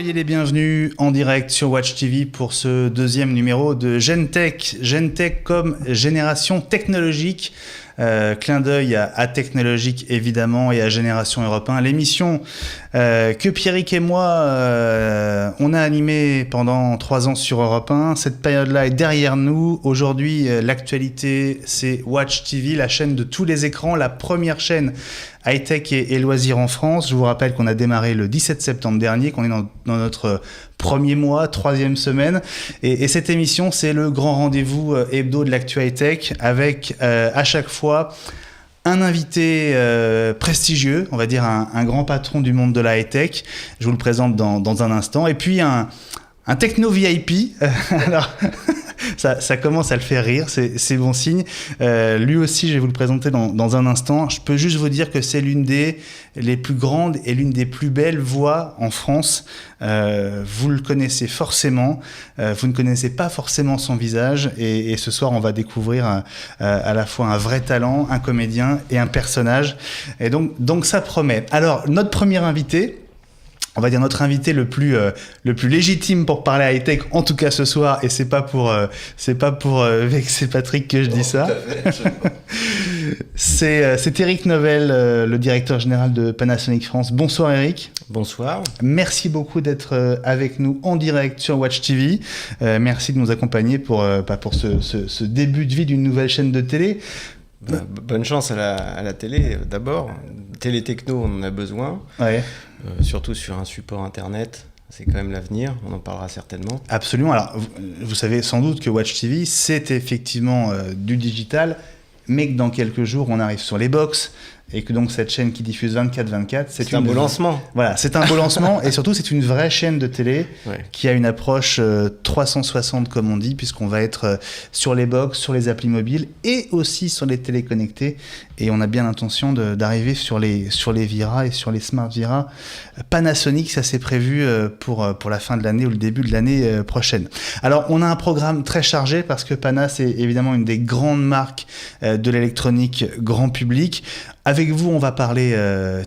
Soyez les bienvenus en direct sur Watch TV pour ce deuxième numéro de GenTech. GenTech comme génération technologique. Clin d'œil à Technologique évidemment et à Génération Europe 1. L'émission que Pierrick et moi on a animée pendant 3 ans sur Europe 1. Cette période-là est derrière nous. Aujourd'hui, l'actualité, c'est Watch TV, la chaîne de tous les écrans, la première chaîne high-tech et loisirs en France. Je vous rappelle qu'on a démarré le 17 septembre dernier, qu'on est dans notre premier mois, 3e semaine. Et cette émission, c'est le grand rendez-vous hebdo de l'actu high-tech avec à chaque fois un invité prestigieux, on va dire un grand patron du monde de la high-tech. Je vous le présente dans un instant. Et puis un techno VIP. Alors... Ça commence à le faire rire, c'est bon signe. Lui aussi, je vais vous le présenter dans un instant. Je peux juste vous dire que c'est l'une des les plus grandes et l'une des plus belles voix en France. Vous le connaissez forcément, vous ne connaissez pas forcément son visage. Et ce soir, on va découvrir à la fois un vrai talent, un comédien et un personnage. Et donc ça promet. Alors, notre premier invité... On va dire notre invité le plus légitime pour parler high-tech, en tout cas ce soir, et c'est pas pour vexer Patrick que je dis ça. C'est Eric Novell, le directeur général de Panasonic France. Bonsoir Eric. Bonsoir. Merci beaucoup d'être avec nous en direct sur Watch TV. Merci de nous accompagner pour ce début de vie d'une nouvelle chaîne de télé. Bonne chance à la télé d'abord. Télé techno, on en a besoin. Ouais. Surtout sur un support internet. C'est quand même l'avenir, on en parlera certainement. Absolument. Alors, vous savez sans doute que Watch TV, c'est effectivement du digital, mais que dans quelques jours, on arrive sur les box. Et que donc cette chaîne qui diffuse 24/24, c'est un beau lancement. Voilà, c'est un beau lancement et surtout c'est une vraie chaîne de télé qui a une approche 360 comme on dit, puisqu'on va être sur les box, sur les applis mobiles et aussi sur les télés connectées. Et on a bien l'intention d'arriver sur les Vira et sur les Smart Vira. Panasonic, ça c'est prévu pour la fin de l'année ou le début de l'année prochaine. Alors on a un programme très chargé parce que Pana c'est évidemment une des grandes marques de l'électronique grand public. Avec vous, on va parler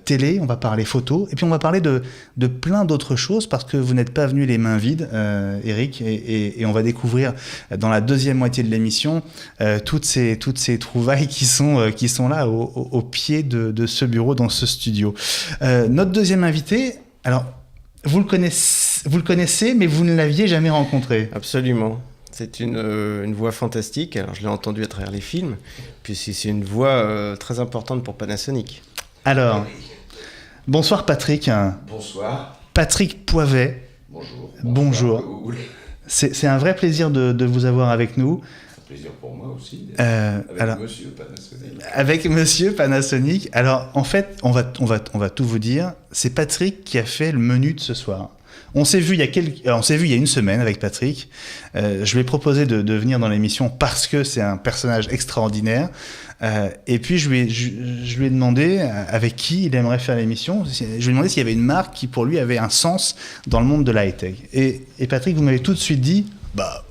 télé, on va parler photo, et puis on va parler de plein d'autres choses parce que vous n'êtes pas venu les mains vides, Eric, et on va découvrir dans la deuxième moitié de l'émission toutes ces trouvailles qui sont là au pied de ce bureau, dans ce studio. Notre deuxième invité, alors vous le connaissez, mais vous ne l'aviez jamais rencontré. Absolument. C'est une voix fantastique. Alors, je l'ai entendue à travers les films, puis c'est une voix très importante pour Panasonic. Alors, bonsoir Patrick. Bonsoir. Patrick Poivet. Bonjour. Bonjour. C'est un vrai plaisir de vous avoir avec nous. Plaisir pour moi aussi. Monsieur Panasonic. Avec Monsieur Panasonic. Alors, en fait, on va tout vous dire. C'est Patrick qui a fait le menu de ce soir. On s'est vu il y a une semaine avec Patrick. Je lui ai proposé de venir dans l'émission parce que c'est un personnage extraordinaire. Et puis je lui ai demandé avec qui il aimerait faire l'émission. Je lui ai demandé s'il y avait une marque qui pour lui avait un sens dans le monde de la high-tech. Et Patrick, vous m'avez tout de suite dit, bah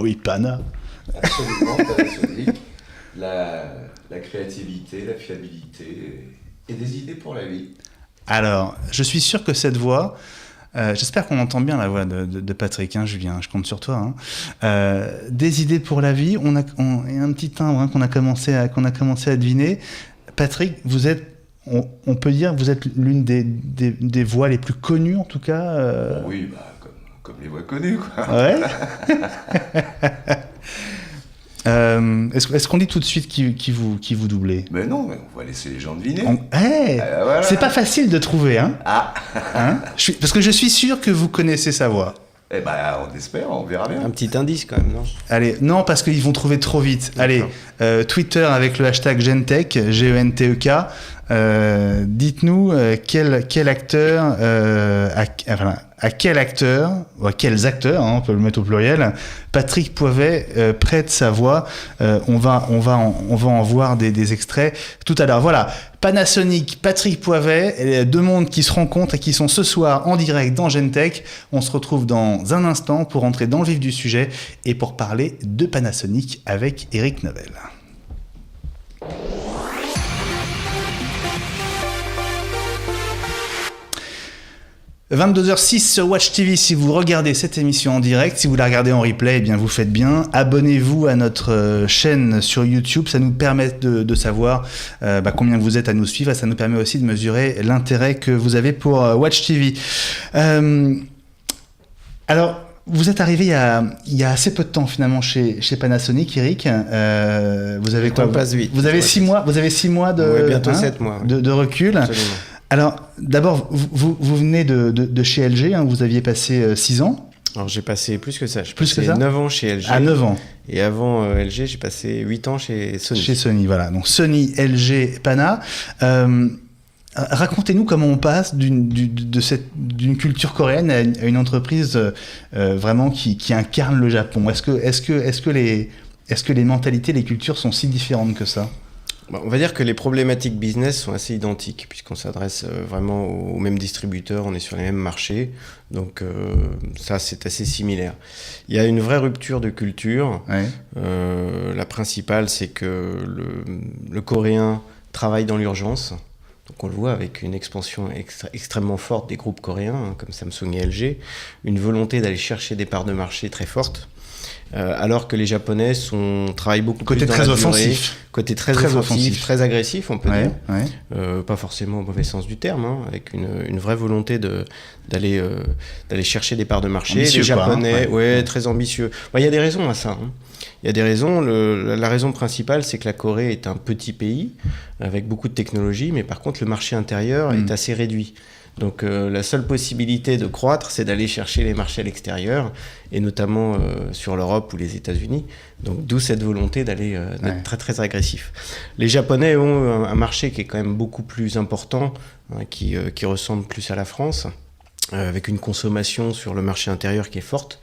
oui, Pana. Absolument, Panasonic. La créativité, la fiabilité et des idées pour la vie. Alors, je suis sûr que cette voix... j'espère qu'on entend bien la voix de Patrick, hein, Julien, je compte sur toi. Hein. Des idées pour la vie, il y a un petit timbre qu'on a commencé à deviner. Patrick, vous êtes, on peut dire, vous êtes l'une des voix les plus connues en tout cas. Oui, comme les voix connues, quoi. Ouais. Est-ce qu'on dit tout de suite qui vous doublez ? Mais non, on va laisser les gens deviner. Voilà. C'est pas facile de trouver, hein ? Ah. Parce que je suis sûr que vous connaissez sa voix. Eh ben, on espère, on verra bien. Un petit indice quand même, non ? Allez, non, parce qu'ils vont trouver trop vite. D'accord. Allez, Twitter avec le hashtag GenTech, GENTEK. Dites-nous quel acteur, à quel acteur, ou à quels acteurs, hein, on peut le mettre au pluriel, Patrick Poivet prête sa voix. On va en voir des extraits tout à l'heure. Voilà, Panasonic, Patrick Poivet, deux mondes qui se rencontrent et qui sont ce soir en direct dans GenTech. On se retrouve dans un instant pour entrer dans le vif du sujet et pour parler de Panasonic avec Eric Novell. 22h06 sur Watch TV si vous regardez cette émission en direct. Si vous la regardez en replay, eh bien vous faites bien. Abonnez-vous à notre chaîne sur YouTube. Ça nous permet de savoir combien vous êtes à nous suivre. Et ça nous permet aussi de mesurer l'intérêt que vous avez pour Watch TV. Alors, vous êtes arrivé il y a assez peu de temps finalement chez Panasonic, Eric. Vous avez quoi? Passe vite. Vous avez 6 mois. Vous avez 6 mois de bientôt 7 mois de recul. Absolument. Alors, d'abord, vous venez de chez LG, hein, vous aviez passé 6 ans. Alors, j'ai passé plus que ça. J'ai plus passé que ça 9 ans chez LG. 9 ans. Et avant LG, j'ai passé 8 ans chez Sony. Chez Sony, voilà. Donc, Sony, LG, Pana. Racontez-nous comment on passe d'une culture coréenne à une entreprise vraiment qui incarne le Japon. Est-ce que les mentalités, les cultures sont si différentes que ça? On va dire que les problématiques business sont assez identiques, puisqu'on s'adresse vraiment aux mêmes distributeurs, on est sur les mêmes marchés, donc ça c'est assez similaire. Il y a une vraie rupture de culture. Ouais. La principale, c'est que le coréen travaille dans l'urgence. Donc on le voit avec une expansion extrêmement forte des groupes coréens, comme Samsung et LG, une volonté d'aller chercher des parts de marché très fortes. Alors que les Japonais travaillent beaucoup côté plus dans très la offensif. durée, côté très offensif, très agressif, on peut dire. Ouais. Pas forcément au mauvais sens du terme, hein, avec une vraie volonté d'aller chercher des parts de marché. Ambitieux, les Japonais, ouais, très ambitieux. Il y a des raisons à ça. Hein. Il y a des raisons. La raison principale, c'est que la Corée est un petit pays avec beaucoup de technologies, mais par contre, le marché intérieur est assez réduit. Donc la seule possibilité de croître, c'est d'aller chercher les marchés à l'extérieur, et notamment sur l'Europe ou les États-Unis. Donc d'où cette volonté d'être très très agressif. Les Japonais ont un marché qui est quand même beaucoup plus important, hein, qui ressemble plus à la France, avec une consommation sur le marché intérieur qui est forte.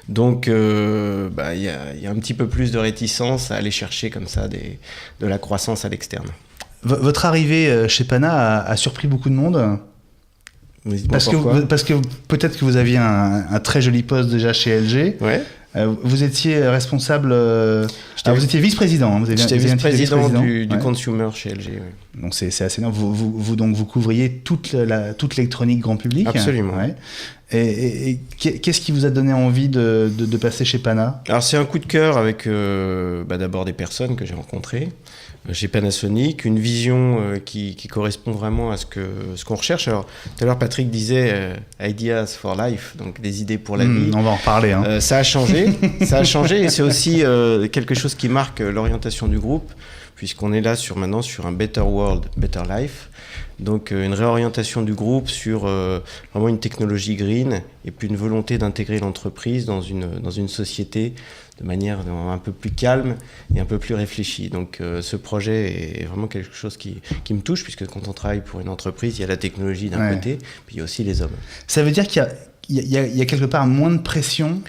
Donc y a un petit peu plus de réticence à aller chercher comme ça de la croissance à l'externe. Votre arrivée chez Pana a surpris beaucoup de monde. Parce que peut-être que vous aviez un très joli poste déjà chez LG. Ouais. Vous étiez responsable. Vous étiez vice-président. Hein, j'étais vice-président du consumer chez LG. Ouais. Donc c'est assez énorme. Vous couvriez toute l'électronique grand public. Absolument. Ouais. Et qu'est-ce qui vous a donné envie de passer chez Pana? Alors c'est un coup de cœur avec d'abord des personnes que j'ai rencontrées chez Panasonic, une vision qui correspond vraiment à ce qu'on recherche. Alors tout à l'heure Patrick disait ideas for life, donc des idées pour la vie. On va en reparler. Hein. Ça a changé, et c'est aussi quelque chose qui marque l'orientation du groupe, puisqu'on est là maintenant sur un better world, better life. Donc une réorientation du groupe sur vraiment une technologie green et puis une volonté d'intégrer l'entreprise dans une société de manière un peu plus calme et un peu plus réfléchie. Donc ce projet est vraiment quelque chose qui me touche, puisque quand on travaille pour une entreprise, il y a la technologie d'un côté, puis il y a aussi les hommes. Ça veut dire qu'il y a quelque part moins de pression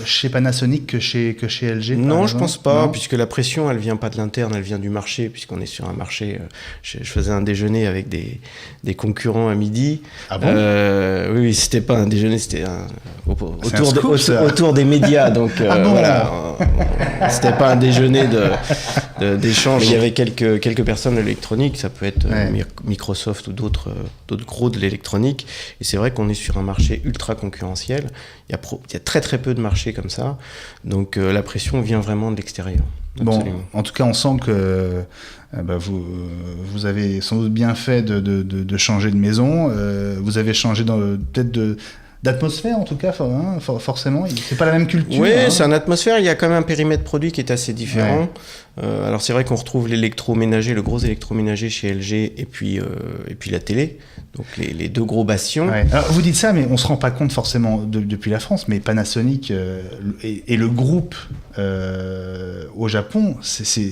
chez Panasonic que chez LG? Non, je pense pas, puisque la pression, elle vient pas de l'interne, elle vient du marché, puisqu'on est sur un marché. Je faisais un déjeuner avec des concurrents à midi. Ah bon? Oui, c'était pas un déjeuner, c'était autour des médias. Donc voilà, c'était pas un déjeuner d'échange. Il y avait quelques personnes de l'électronique, ça peut être Microsoft ou d'autres gros de l'électronique. Et c'est vrai qu'on est sur un marché ultra concurrentiel. Il y a très très peu de marchés comme ça, donc la pression vient vraiment de l'extérieur. Bon, en tout cas, on sent que vous avez sans doute bien fait de changer de maison. Vous avez changé peut-être d'atmosphère, en tout cas, forcément. C'est pas la même culture. Oui, c'est une atmosphère. Il y a quand même un périmètre produit qui est assez différent. Ouais. Alors c'est vrai qu'on retrouve l'électroménager, le gros électroménager chez LG, et puis la télé. Donc les deux gros bastions. Ouais. Alors vous dites ça, mais on se rend pas compte forcément depuis la France. Mais Panasonic et le groupe au Japon, c'est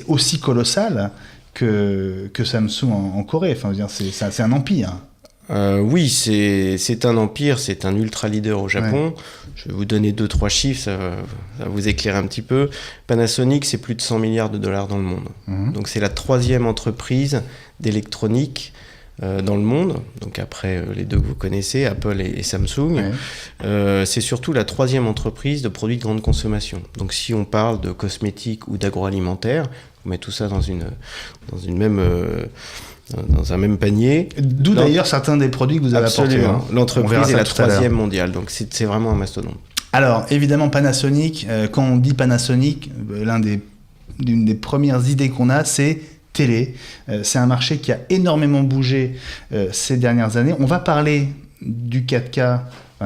aussi colossal que Samsung en Corée. Enfin, c'est un empire. Oui, c'est un empire, c'est un ultra leader au Japon. Ouais. Je vais vous donner 2-3 chiffres, ça va vous éclairer un petit peu. Panasonic, c'est plus de 100 milliards de dollars dans le monde. Donc c'est la 3e entreprise d'électronique dans le monde. Donc après les deux que vous connaissez, Apple et Samsung. Ouais. C'est surtout la 3e entreprise de produits de grande consommation. Donc si on parle de cosmétiques ou d'agroalimentaire, on met tout ça dans une même dans un même panier. D'où d'ailleurs certains des produits que vous avez apportés. Hein. L'entreprise est la 3e mondiale, donc c'est vraiment un mastodonte. Alors, évidemment, Panasonic, quand on dit Panasonic, l'une des premières idées qu'on a, c'est télé. C'est un marché qui a énormément bougé ces dernières années. On va parler du 4K,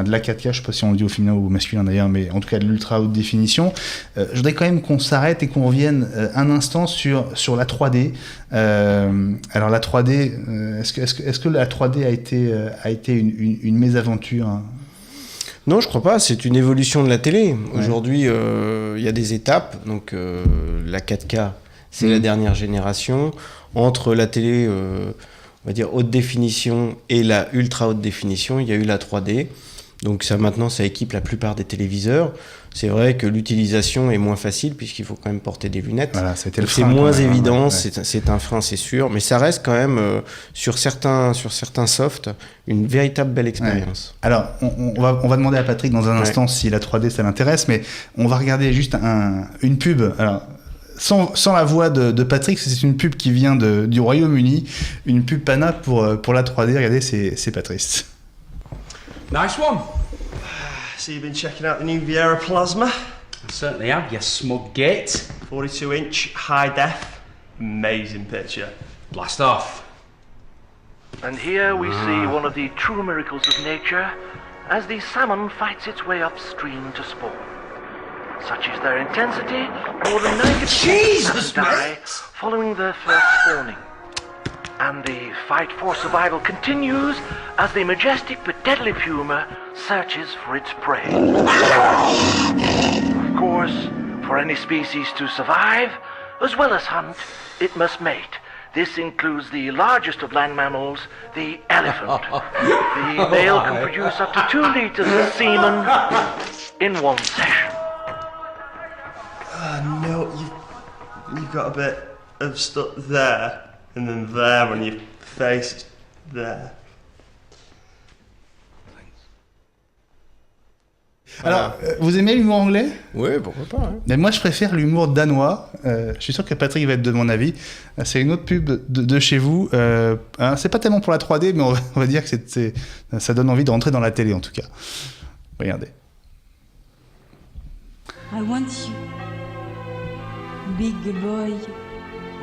de la 4K, je ne sais pas si on le dit au féminin ou au masculin d'ailleurs, mais en tout cas de l'ultra haute définition. Je voudrais quand même qu'on s'arrête et qu'on revienne un instant sur la 3D. Alors la 3D, est-ce que la 3D a été une mésaventure, hein? Non, je crois pas. C'est une évolution de la télé. Ouais. Aujourd'hui, il y a des étapes. Donc, la 4K, c'est la dernière génération. Entre la télé, on va dire haute définition et la ultra haute définition, il y a eu la 3D. Donc maintenant, ça équipe la plupart des téléviseurs. C'est vrai que l'utilisation est moins facile puisqu'il faut quand même porter des lunettes. Voilà, c'était le frein, c'est moins évident, c'est un frein, c'est sûr. Mais ça reste quand même, sur certains softs, une véritable belle expérience. Ouais. Alors, on va demander à Patrick dans un instant si la 3D, ça l'intéresse. Mais on va regarder juste une pub. Alors, sans la voix de Patrick, c'est une pub qui vient du Royaume-Uni. Une pub Pana pour la 3D. Regardez, c'est Patrice. Nice one. So you've been checking out the new Viera Plasma? I certainly have, you smug git. 42-inch high def, amazing picture. Blast off. And here we see one of the true miracles of nature as the salmon fights its way upstream to spawn. Such is their intensity, more than 90% die following their first spawning. And the fight for survival continues as the majestic but deadly puma searches for its prey. Of course, for any species to survive, as well as hunt, it must mate. This includes the largest of land mammals, the elephant. The male can produce up to 2 liters of semen in one session. No, you've got a bit of stuff there. And then there on your face, there. Alors, vous aimez l'humour anglais ? Oui, pourquoi pas. Hein. Mais moi, je préfère l'humour danois. Je suis sûr que Patrick va être de mon avis. C'est une autre pub de chez vous. C'est pas tellement pour la 3D, mais on va dire que ça donne envie de rentrer dans la télé, en tout cas. Regardez. I want you, big boy.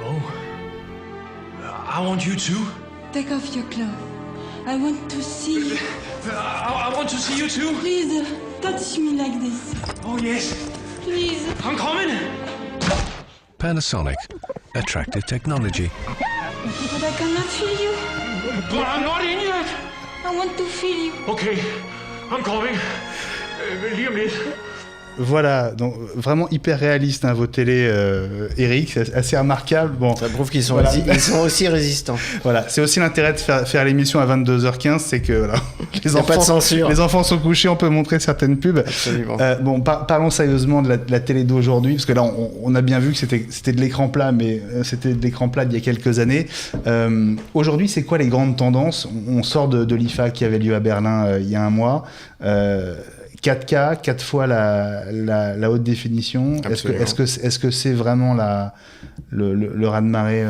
Oh. I want you too. Take off your clothes. I want to see you. I want to see you too. Please, touch me like this. Oh yes. Please. I'm coming. Panasonic. Attractive technology. But I cannot feel you. But I'm not in yet. I want to feel you. Okay, I'm coming. Liam needs. Voilà, donc vraiment hyper réaliste, hein, vos télés, Eric, c'est assez remarquable. Bon, ça prouve qu'ils sont, ils sont aussi résistants. Voilà, c'est aussi l'intérêt de faire l'émission à 22h15, c'est que voilà, les enfants sont couchés, on peut montrer certaines pubs. Absolument. Parlons sérieusement de la télé d'aujourd'hui, parce que là, on a bien vu que c'était de l'écran plat, mais c'était de l'écran plat d'il y a quelques années. Aujourd'hui, c'est quoi les grandes tendances ? On sort de l'IFA qui avait lieu à Berlin il y a un mois. 4K, 4 fois la haute définition. Est-ce que c'est vraiment le raz-de-marée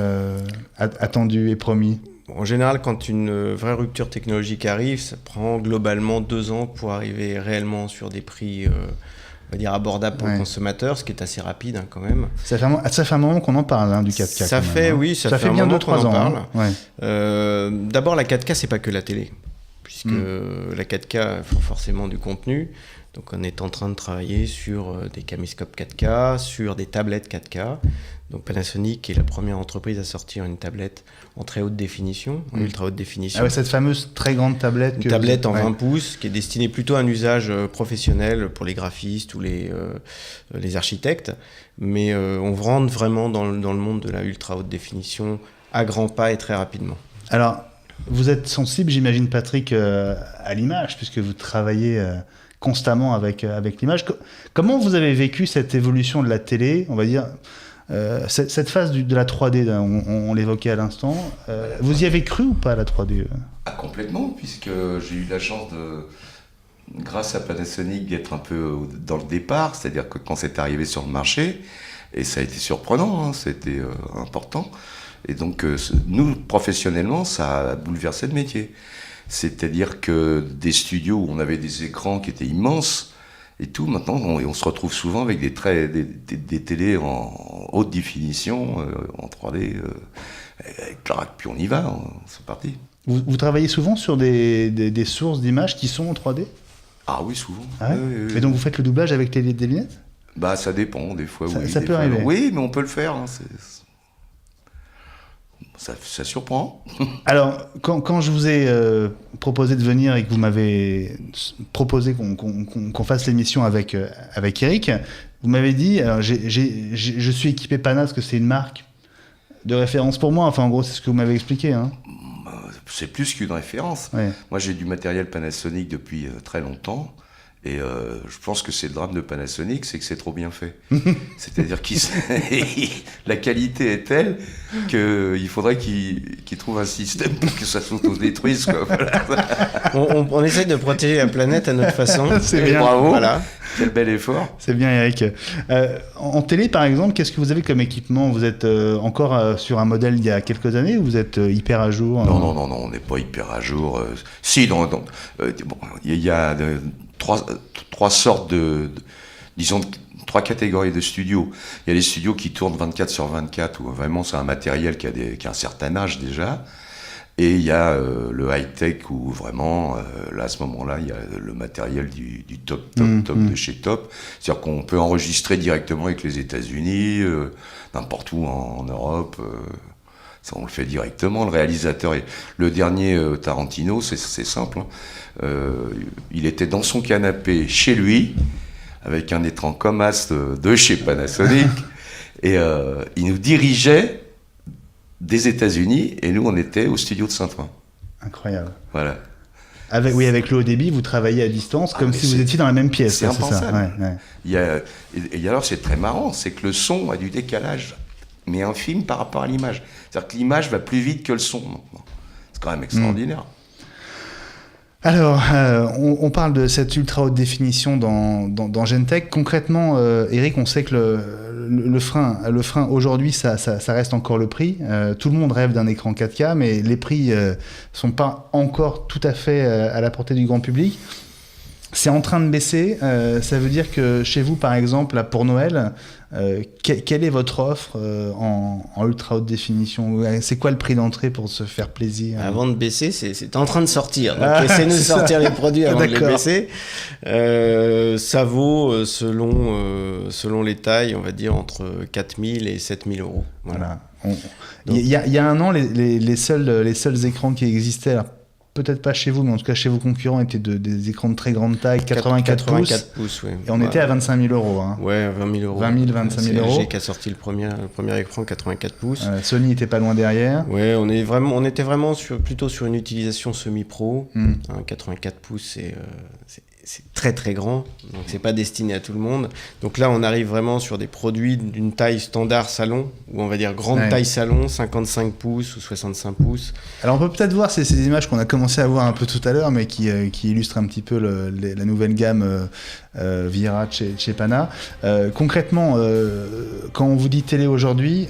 attendu et promis ? En général, quand une vraie rupture technologique arrive, ça prend globalement 2 ans pour arriver réellement sur des prix, on va dire, abordables pour le consommateur, ce qui est assez rapide, hein, quand même. Ça fait un moment qu'on en parle, hein, du 4K. Ça fait bien 2-3 ans. Parle. Hein. Ouais. D'abord, la 4K, c'est pas que la télé. Puisque la 4K, il faut forcément du contenu. Donc on est en train de travailler sur des caméscopes 4K, sur des tablettes 4K. Donc Panasonic est la première entreprise à sortir une tablette en très haute définition, en ultra haute définition. Ah ouais, cette fameuse très grande tablette. Une tablette en 20 pouces qui est destinée plutôt à un usage professionnel pour les graphistes ou les architectes. Mais on rentre vraiment dans le monde de la ultra haute définition à grands pas et très rapidement. Alors, vous êtes sensible, j'imagine, Patrick, à l'image, puisque vous travaillez constamment avec l'image. Comment vous avez vécu cette évolution de la télé, on va dire, cette phase de la 3D, on l'évoquait à l'instant. Vous y avez cru ou pas, la 3D ? Ah, complètement, puisque j'ai eu la chance grâce à Panasonic, d'être un peu dans le départ, c'est-à-dire que quand c'est arrivé sur le marché, Et ça a été surprenant, hein, c'était important. Et donc, nous, professionnellement, ça a bouleversé le métier. C'est-à-dire que des studios où on avait des écrans qui étaient immenses et tout, maintenant, on se retrouve souvent avec des télés en haute définition, en 3D, clac, puis on y va, c'est parti. Vous travaillez souvent sur des sources d'images qui sont en 3D ? Ah oui, souvent. Ah ouais Oui. Et donc vous faites le doublage avec des lunettes ? Bah, ça dépend, des fois, oui. Ça des peut fois, arriver. Oui, mais on peut le faire. Hein, ça surprend. Alors, quand je vous ai proposé de venir et que vous m'avez proposé qu'on fasse l'émission avec Eric, vous m'avez dit, alors je suis équipé Pana parce que c'est une marque de référence pour moi. Enfin, en gros, c'est ce que vous m'avez expliqué. Hein. C'est plus qu'une référence. Ouais. Moi, j'ai du matériel Panasonic depuis très longtemps. Et je pense que c'est le drame de Panasonic, c'est que c'est trop bien fait. C'est-à-dire que la qualité est telle qu'il faudrait qu'ils trouvent un système pour que ça s'autodétruise. Voilà. On essaie de protéger la planète à notre façon. C'est bien. Bravo, voilà. Quel bel effort. C'est bien, Eric. En télé, par exemple, qu'est-ce que vous avez comme équipement ? Vous êtes encore sur un modèle d'il y a quelques années ou vous êtes hyper à jour ? Non, on n'est pas hyper à jour. Si, il y a trois sortes disons, trois catégories de studios. Il y a les studios qui tournent 24/24, où vraiment c'est un matériel qui a un certain âge déjà. Et il y a le high-tech, où vraiment, là, à ce moment-là, il y a le matériel du top de chez Top. C'est-à-dire qu'on peut enregistrer directement avec les États-Unis, n'importe où en Europe. Ça, on le fait directement. Le réalisateur, le dernier Tarantino, c'est simple. Hein. Il était dans son canapé chez lui, avec un écran Comas de chez Panasonic, et il nous dirigeait des États-Unis, et nous, on était au studio de Saint-Ouen. Incroyable. Voilà. Avec le haut débit, vous travaillez à distance comme si vous étiez dans la même pièce. C'est impensable. Ouais. Et alors, c'est très marrant, c'est que le son a du décalage, mais infime par rapport à l'image. C'est-à-dire que l'image va plus vite que le son maintenant. C'est quand même extraordinaire. Alors, on parle de cette ultra haute définition dans Gentech. Concrètement, Eric, on sait que le frein aujourd'hui, ça reste encore le prix. Tout le monde rêve d'un écran 4K, mais les prix sont pas encore tout à fait à la portée du grand public. C'est en train de baisser. Ça veut dire que chez vous, par exemple, là, pour Noël, quelle est votre offre en ultra haute définition ? C'est quoi le prix d'entrée pour se faire plaisir ? Avant de baisser, c'est en train de sortir. Donc laissez-nous sortir les produits avant de les baisser. Ça vaut, selon les tailles, on va dire entre 4 000 et 7 000 euros. Voilà. Il y a un an, les seuls écrans qui existaient, alors, peut-être pas chez vous, mais en tout cas chez vos concurrents, étaient des écrans de très grande taille, 84 pouces. Oui. Et on était à 25 000 euros. Hein. Ouais, 20 000 euros. 20 000, 25 000 euros. C'est LG qui a sorti le premier écran 84 pouces. Sony était pas loin derrière. Ouais, on était vraiment plutôt sur une utilisation semi-pro. 84 pouces, c'est très très grand, donc c'est pas destiné à tout le monde. Donc là, on arrive vraiment sur des produits d'une taille standard salon, ou on va dire grande taille salon, 55 pouces ou 65 pouces. Alors on peut peut-être voir ces images qu'on a commencé à voir un peu tout à l'heure, mais qui illustrent un petit peu la nouvelle gamme Vira chez Pana. Concrètement, quand on vous dit télé aujourd'hui,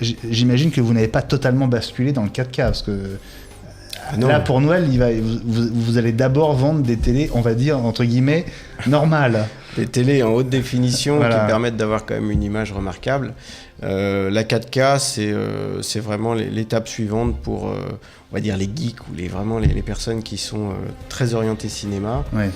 j'imagine que vous n'avez pas totalement basculé dans le 4K, parce que là, pour Noël, vous allez d'abord vendre des télés, on va dire, entre guillemets, normales. Des télés en haute définition qui permettent d'avoir quand même une image remarquable. La 4K, c'est vraiment l'étape suivante pour, on va dire, les geeks ou vraiment les personnes qui sont très orientées cinéma. Ouais.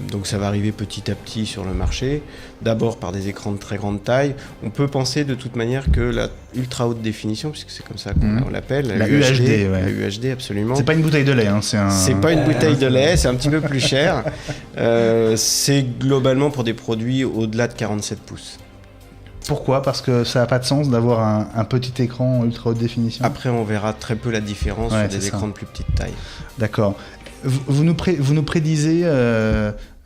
Donc ça va arriver petit à petit sur le marché, d'abord par des écrans de très grande taille. On peut penser de toute manière que la ultra haute définition, puisque c'est comme ça qu'on l'appelle, la UHD, la UHD absolument. C'est pas une bouteille de lait, hein, c'est pas une bouteille de lait, c'est un petit peu plus cher. C'est globalement pour des produits au-delà de 47 pouces. Pourquoi ? Parce que ça n'a pas de sens d'avoir un petit écran ultra haute définition. Après, on verra très peu la différence sur des écrans de plus petite taille. D'accord. Vous nous prédisez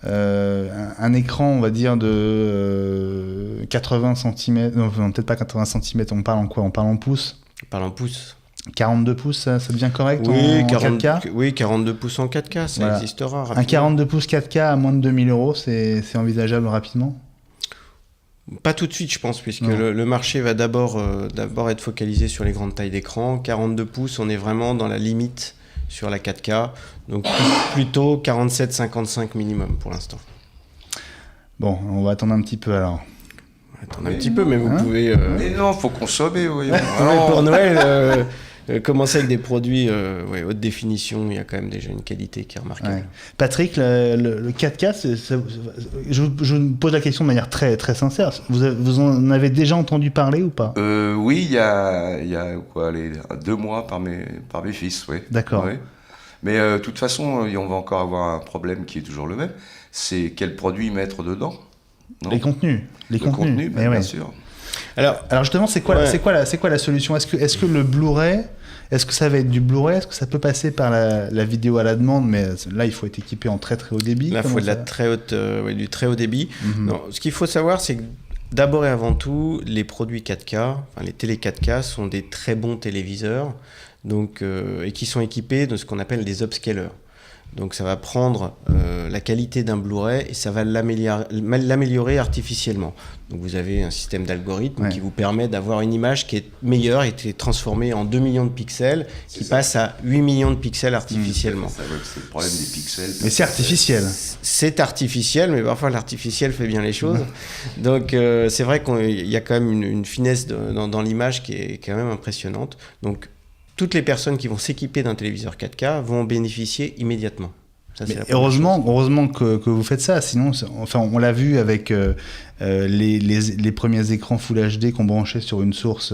un écran, on va dire, de 80 cm. Non, peut-être pas 80 cm, on parle en quoi ? On parle en pouces ? On parle en pouces. 42 pouces, ça devient correct en 4K ? Oui, 42 pouces en 4K, ça existera rapidement. Un 42 pouces 4K à moins de 2000 euros, c'est envisageable rapidement ? Pas tout de suite, je pense, puisque Non. le marché va d'abord être focalisé sur les grandes tailles d'écran. 42 pouces, on est vraiment dans la limite sur la 4K. Donc plutôt 47-55 minimum pour l'instant. Bon, on va attendre un petit peu alors. Attendez un petit peu, mais vous pouvez... Mais non, faut consommer, voyons. pour Noël, commencer avec des produits haute définition, il y a quand même déjà une qualité qui est remarquable. Ouais. Patrick, le 4K, je vous pose la question de manière très, très sincère. Vous en avez déjà entendu parler ou pas? Oui, il y a quoi, 2 mois par mes fils, oui. D'accord. Ouais. Mais de toute façon, on va encore avoir un problème qui est toujours le même. C'est quel produit mettre dedans. Non. Les contenus. Le contenu, Mais bien ouais. sûr. Alors justement, c'est quoi la solution? Est-ce que le Blu-ray, est-ce que ça va être du Blu-ray? Est-ce que ça peut passer par la vidéo à la demande? Mais là, il faut être équipé en très très haut débit. Là, il faut du très haut débit. Non, ce qu'il faut savoir, c'est que d'abord et avant tout, les produits 4K, les télé 4K sont des très bons téléviseurs, donc, et qui sont équipés de ce qu'on appelle des upscalers. Donc ça va prendre la qualité d'un Blu-ray et ça va l'améliorer artificiellement. Donc vous avez un système d'algorithme qui vous permet d'avoir une image qui est meilleure et qui est transformée en 2 millions de pixels, qui passe à 8 millions de pixels artificiellement. C'est le problème des pixels. Mais c'est artificiel. C'est artificiel, mais parfois l'artificiel fait bien les choses. Donc c'est vrai qu'il y a quand même une finesse dans l'image qui est quand même impressionnante. Donc toutes les personnes qui vont s'équiper d'un téléviseur 4K vont en bénéficier immédiatement. Ça, mais heureusement que vous faites ça, sinon, on l'a vu avec les premiers écrans Full HD qu'on branchait sur une source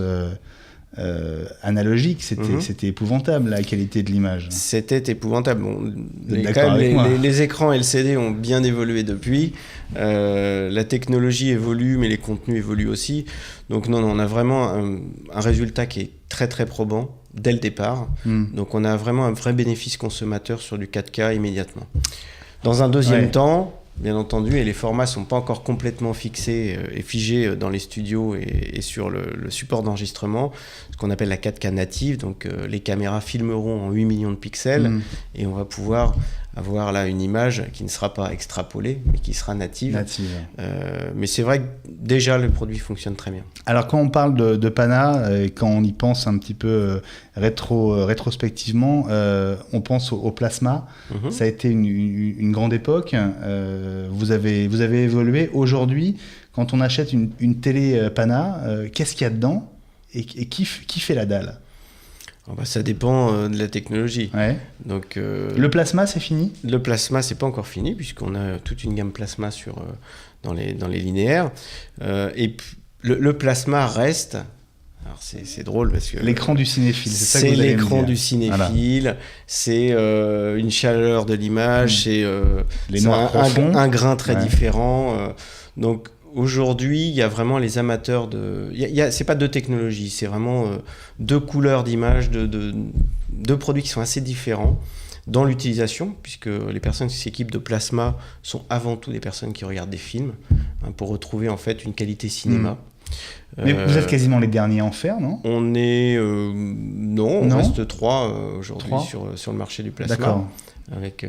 analogique, c'était épouvantable la qualité de l'image. C'était épouvantable. Bon, les écrans LCD ont bien évolué depuis. La technologie évolue, mais les contenus évoluent aussi. Donc non, on a vraiment un résultat qui est très très probant dès le départ. Donc on a vraiment un vrai bénéfice consommateur sur du 4K immédiatement. Dans un deuxième temps, bien entendu, et les formats ne sont pas encore complètement fixés et figés dans les studios et sur le support d'enregistrement, ce qu'on appelle la 4K native. Donc les caméras filmeront en 8 millions de pixels et on va pouvoir avoir là une image qui ne sera pas extrapolée, mais qui sera native. Mais c'est vrai que déjà le produit fonctionne très bien. Alors quand on parle de Pana, quand on y pense un petit peu rétrospectivement, on pense au plasma. Ça a été une grande époque. Vous avez évolué. Aujourd'hui, quand on achète une télé Pana, qu'est-ce qu'il y a dedans et qui fait la dalle? Ça dépend de la technologie. Ouais. Donc, le plasma, c'est fini? Le plasma, c'est pas encore fini, puisqu'on a toute une gamme plasma dans les linéaires. Et le plasma reste... Alors c'est drôle parce que... L'écran du cinéphile, c'est ça que vous allez l'écran me dire. du cinéphile, voilà. C'est une chaleur de l'image, c'est un grain très différent. Donc, aujourd'hui, il y a vraiment les amateurs de... c'est pas deux technologies, c'est vraiment 2 couleurs d'image, deux produits qui sont assez différents dans l'utilisation, puisque les personnes qui s'équipent de plasma sont avant tout des personnes qui regardent des films, pour retrouver en fait une qualité cinéma. Mais vous êtes quasiment les derniers à en faire, non? On est... non, on reste 3 aujourd'hui sur le marché du plasma. D'accord. Avec...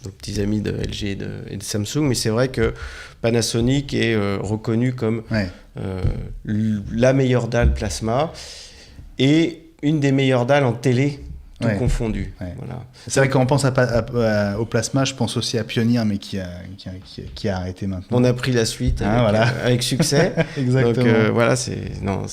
nos petits amis de LG et de Samsung, mais c'est vrai que Panasonic est reconnu comme la meilleure dalle plasma et une des meilleures dalles en télé, tout confondu. Ouais. Voilà. C'est vrai que quand on pense au plasma, je pense aussi à Pioneer, mais qui a arrêté maintenant. On a pris la suite avec succès. Exactement. Donc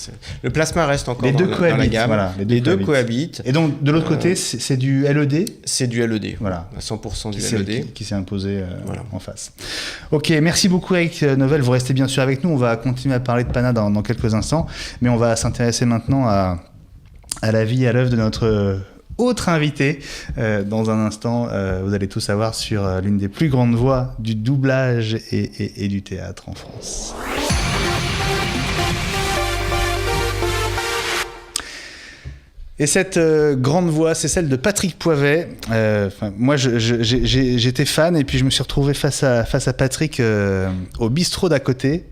le plasma reste encore dans la gamme. Voilà, les deux cohabitent. Et donc de l'autre côté, c'est du LED. C'est du LED. Voilà. À 100% du LED. Qui s'est imposé en face. Ok, merci beaucoup Eric Novelle. Vous restez bien sûr avec nous. On va continuer à parler de Pana dans quelques instants, mais on va s'intéresser maintenant à la vie et à l'œuvre de notre autre invité. Dans un instant, vous allez tout savoir sur l'une des plus grandes voix du doublage et du théâtre en France. Et cette grande voix, c'est celle de Patrick Poivet. Moi, j'étais fan et puis je me suis retrouvé face à Patrick au bistrot d'à côté.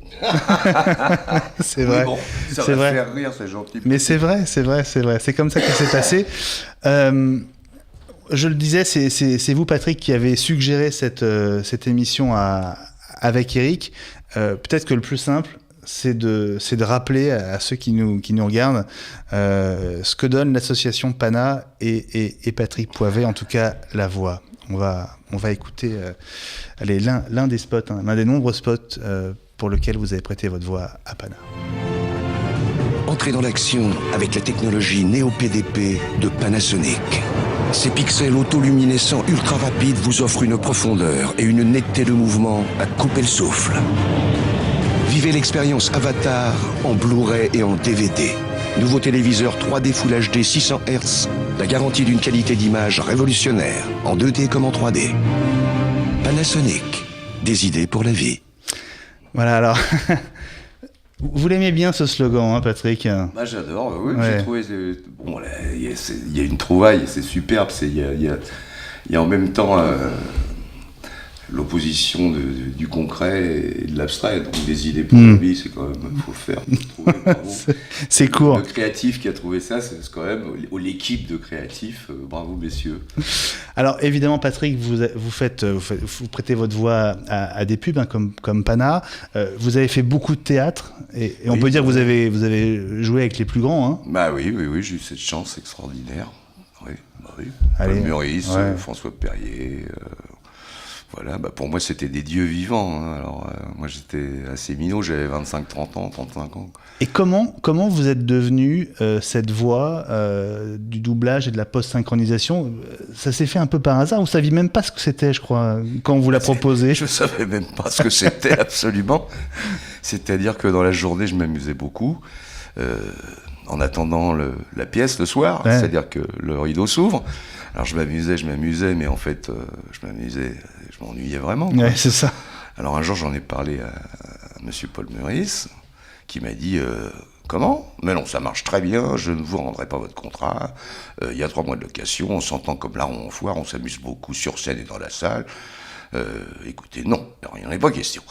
C'est vrai. Bon, ça va faire rire, c'est gentil. Mais c'est vrai. C'est comme ça que ça s'est passé. Je le disais, c'est vous, Patrick, qui avez suggéré cette émission avec Eric. Peut-être que le plus simple, c'est de rappeler à ceux qui nous regardent ce que donne l'association Pana et Patrick Poivet, en tout cas la voix. On va écouter l'un des spots, l'un des nombreux spots pour lequel vous avez prêté votre voix à Pana. Entrez dans l'action avec la technologie Neo PDP de Panasonic. Ces pixels autoluminescents ultra rapides vous offrent une profondeur et une netteté de mouvement à couper le souffle. Vivez l'expérience Avatar en Blu-ray et en DVD. Nouveau téléviseur 3D Full HD 600 Hz, la garantie d'une qualité d'image révolutionnaire, en 2D comme en 3D. Panasonic, des idées pour la vie. Voilà, alors... Vous l'aimez bien ce slogan, hein, Patrick? Bah, j'adore, oui, Ouais. j'ai trouvé... Bon, il y a une trouvaille, c'est superbe, il y a en même temps l'opposition du concret et de l'abstrait, donc des idées pour la vie, c'est quand même, il faut faire, trouver, bravo. C'est court. Le créatif qui a trouvé ça, c'est quand même, l'équipe de créatifs, bravo messieurs. Alors évidemment, Patrick, vous prêtez votre voix à des pubs, hein, comme Pana. Vous avez fait beaucoup de théâtre et on peut dire que vous avez joué avec les plus grands. Hein. Bah oui, j'ai eu cette chance extraordinaire. Oui. Allez, Paul Meurice, ouais. François Perrier. Voilà, bah pour moi c'était des dieux vivants. Hein. Alors moi j'étais assez minot, j'avais 25-30 ans, 35 ans. Et comment vous êtes devenu cette voix du doublage et de la post-synchronisation? Ça s'est fait un peu par hasard, vous saviez même pas ce que c'était, je crois, quand on vous l'a proposé? Je savais même pas ce que c'était absolument. C'est-à-dire que dans la journée je m'amusais beaucoup. En attendant la pièce le soir, ouais. C'est-à-dire que le rideau s'ouvre. Alors je m'amusais, mais en fait, je m'ennuyais vraiment. Quoi. Ouais, c'est ça. Alors un jour, j'en ai parlé à monsieur Paul Meurice, qui m'a dit comment ? Mais non, ça marche très bien, je ne vous rendrai pas votre contrat. Il y a 3 mois de location, on s'entend comme larron en foire, on s'amuse beaucoup sur scène et dans la salle. Écoutez, non, il n'y en a pas question.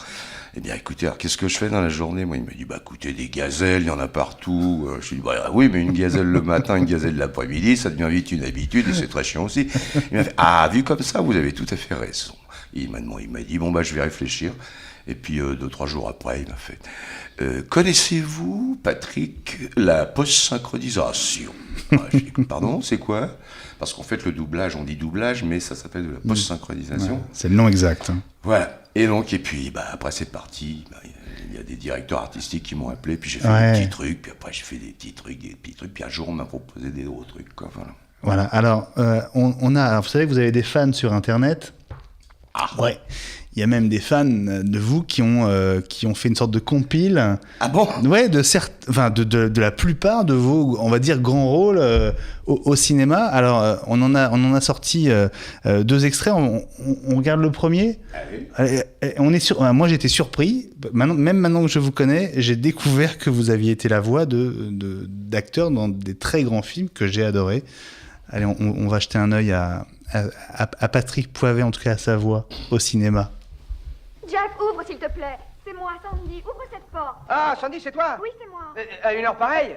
Eh bien, écoutez, alors qu'est-ce que je fais dans la journée ? Moi, il m'a dit, bah écoutez, des gazelles, il y en a partout. Je lui ai dit, bah oui, mais une gazelle le matin, une gazelle l'après-midi, ça devient vite une habitude et c'est très chiant aussi. Il m'a fait, ah, vu comme ça, vous avez tout à fait raison. Il m'a dit, bon, bah je vais réfléchir. Et puis, 2-3 jours après, il m'a fait, connaissez-vous, Patrick, la post-synchronisation ? J'ai dit, pardon, c'est quoi ? Parce qu'en fait, le doublage, on dit doublage, mais ça s'appelle de la post-synchronisation. Ouais, c'est le nom exact. Hein. Voilà. Et donc, après c'est parti, il y a des directeurs artistiques qui m'ont appelé, puis j'ai fait des petits trucs, puis après j'ai fait des petits trucs, puis un jour on m'a proposé des gros trucs, quoi, voilà. Voilà, alors, alors, vous savez que vous avez des fans sur Internet. Ah ouais. Il y a même des fans de vous qui ont fait une sorte de compile. Ah bon ? Ouais, de la plupart de vos, on va dire, grands rôles au cinéma. Alors, on en a sorti 2 extraits. On regarde le premier. Allez, moi, j'étais surpris. Même maintenant que je vous connais, j'ai découvert que vous aviez été la voix d'acteurs dans des très grands films que j'ai adorés. Allez, on va jeter un œil à Patrick Poivet, en tout cas à sa voix au cinéma. Jack, ouvre s'il te plaît. C'est moi, Sandy. Ouvre cette porte. Ah, Sandy, c'est toi ? Oui, c'est moi. À une heure pareille ?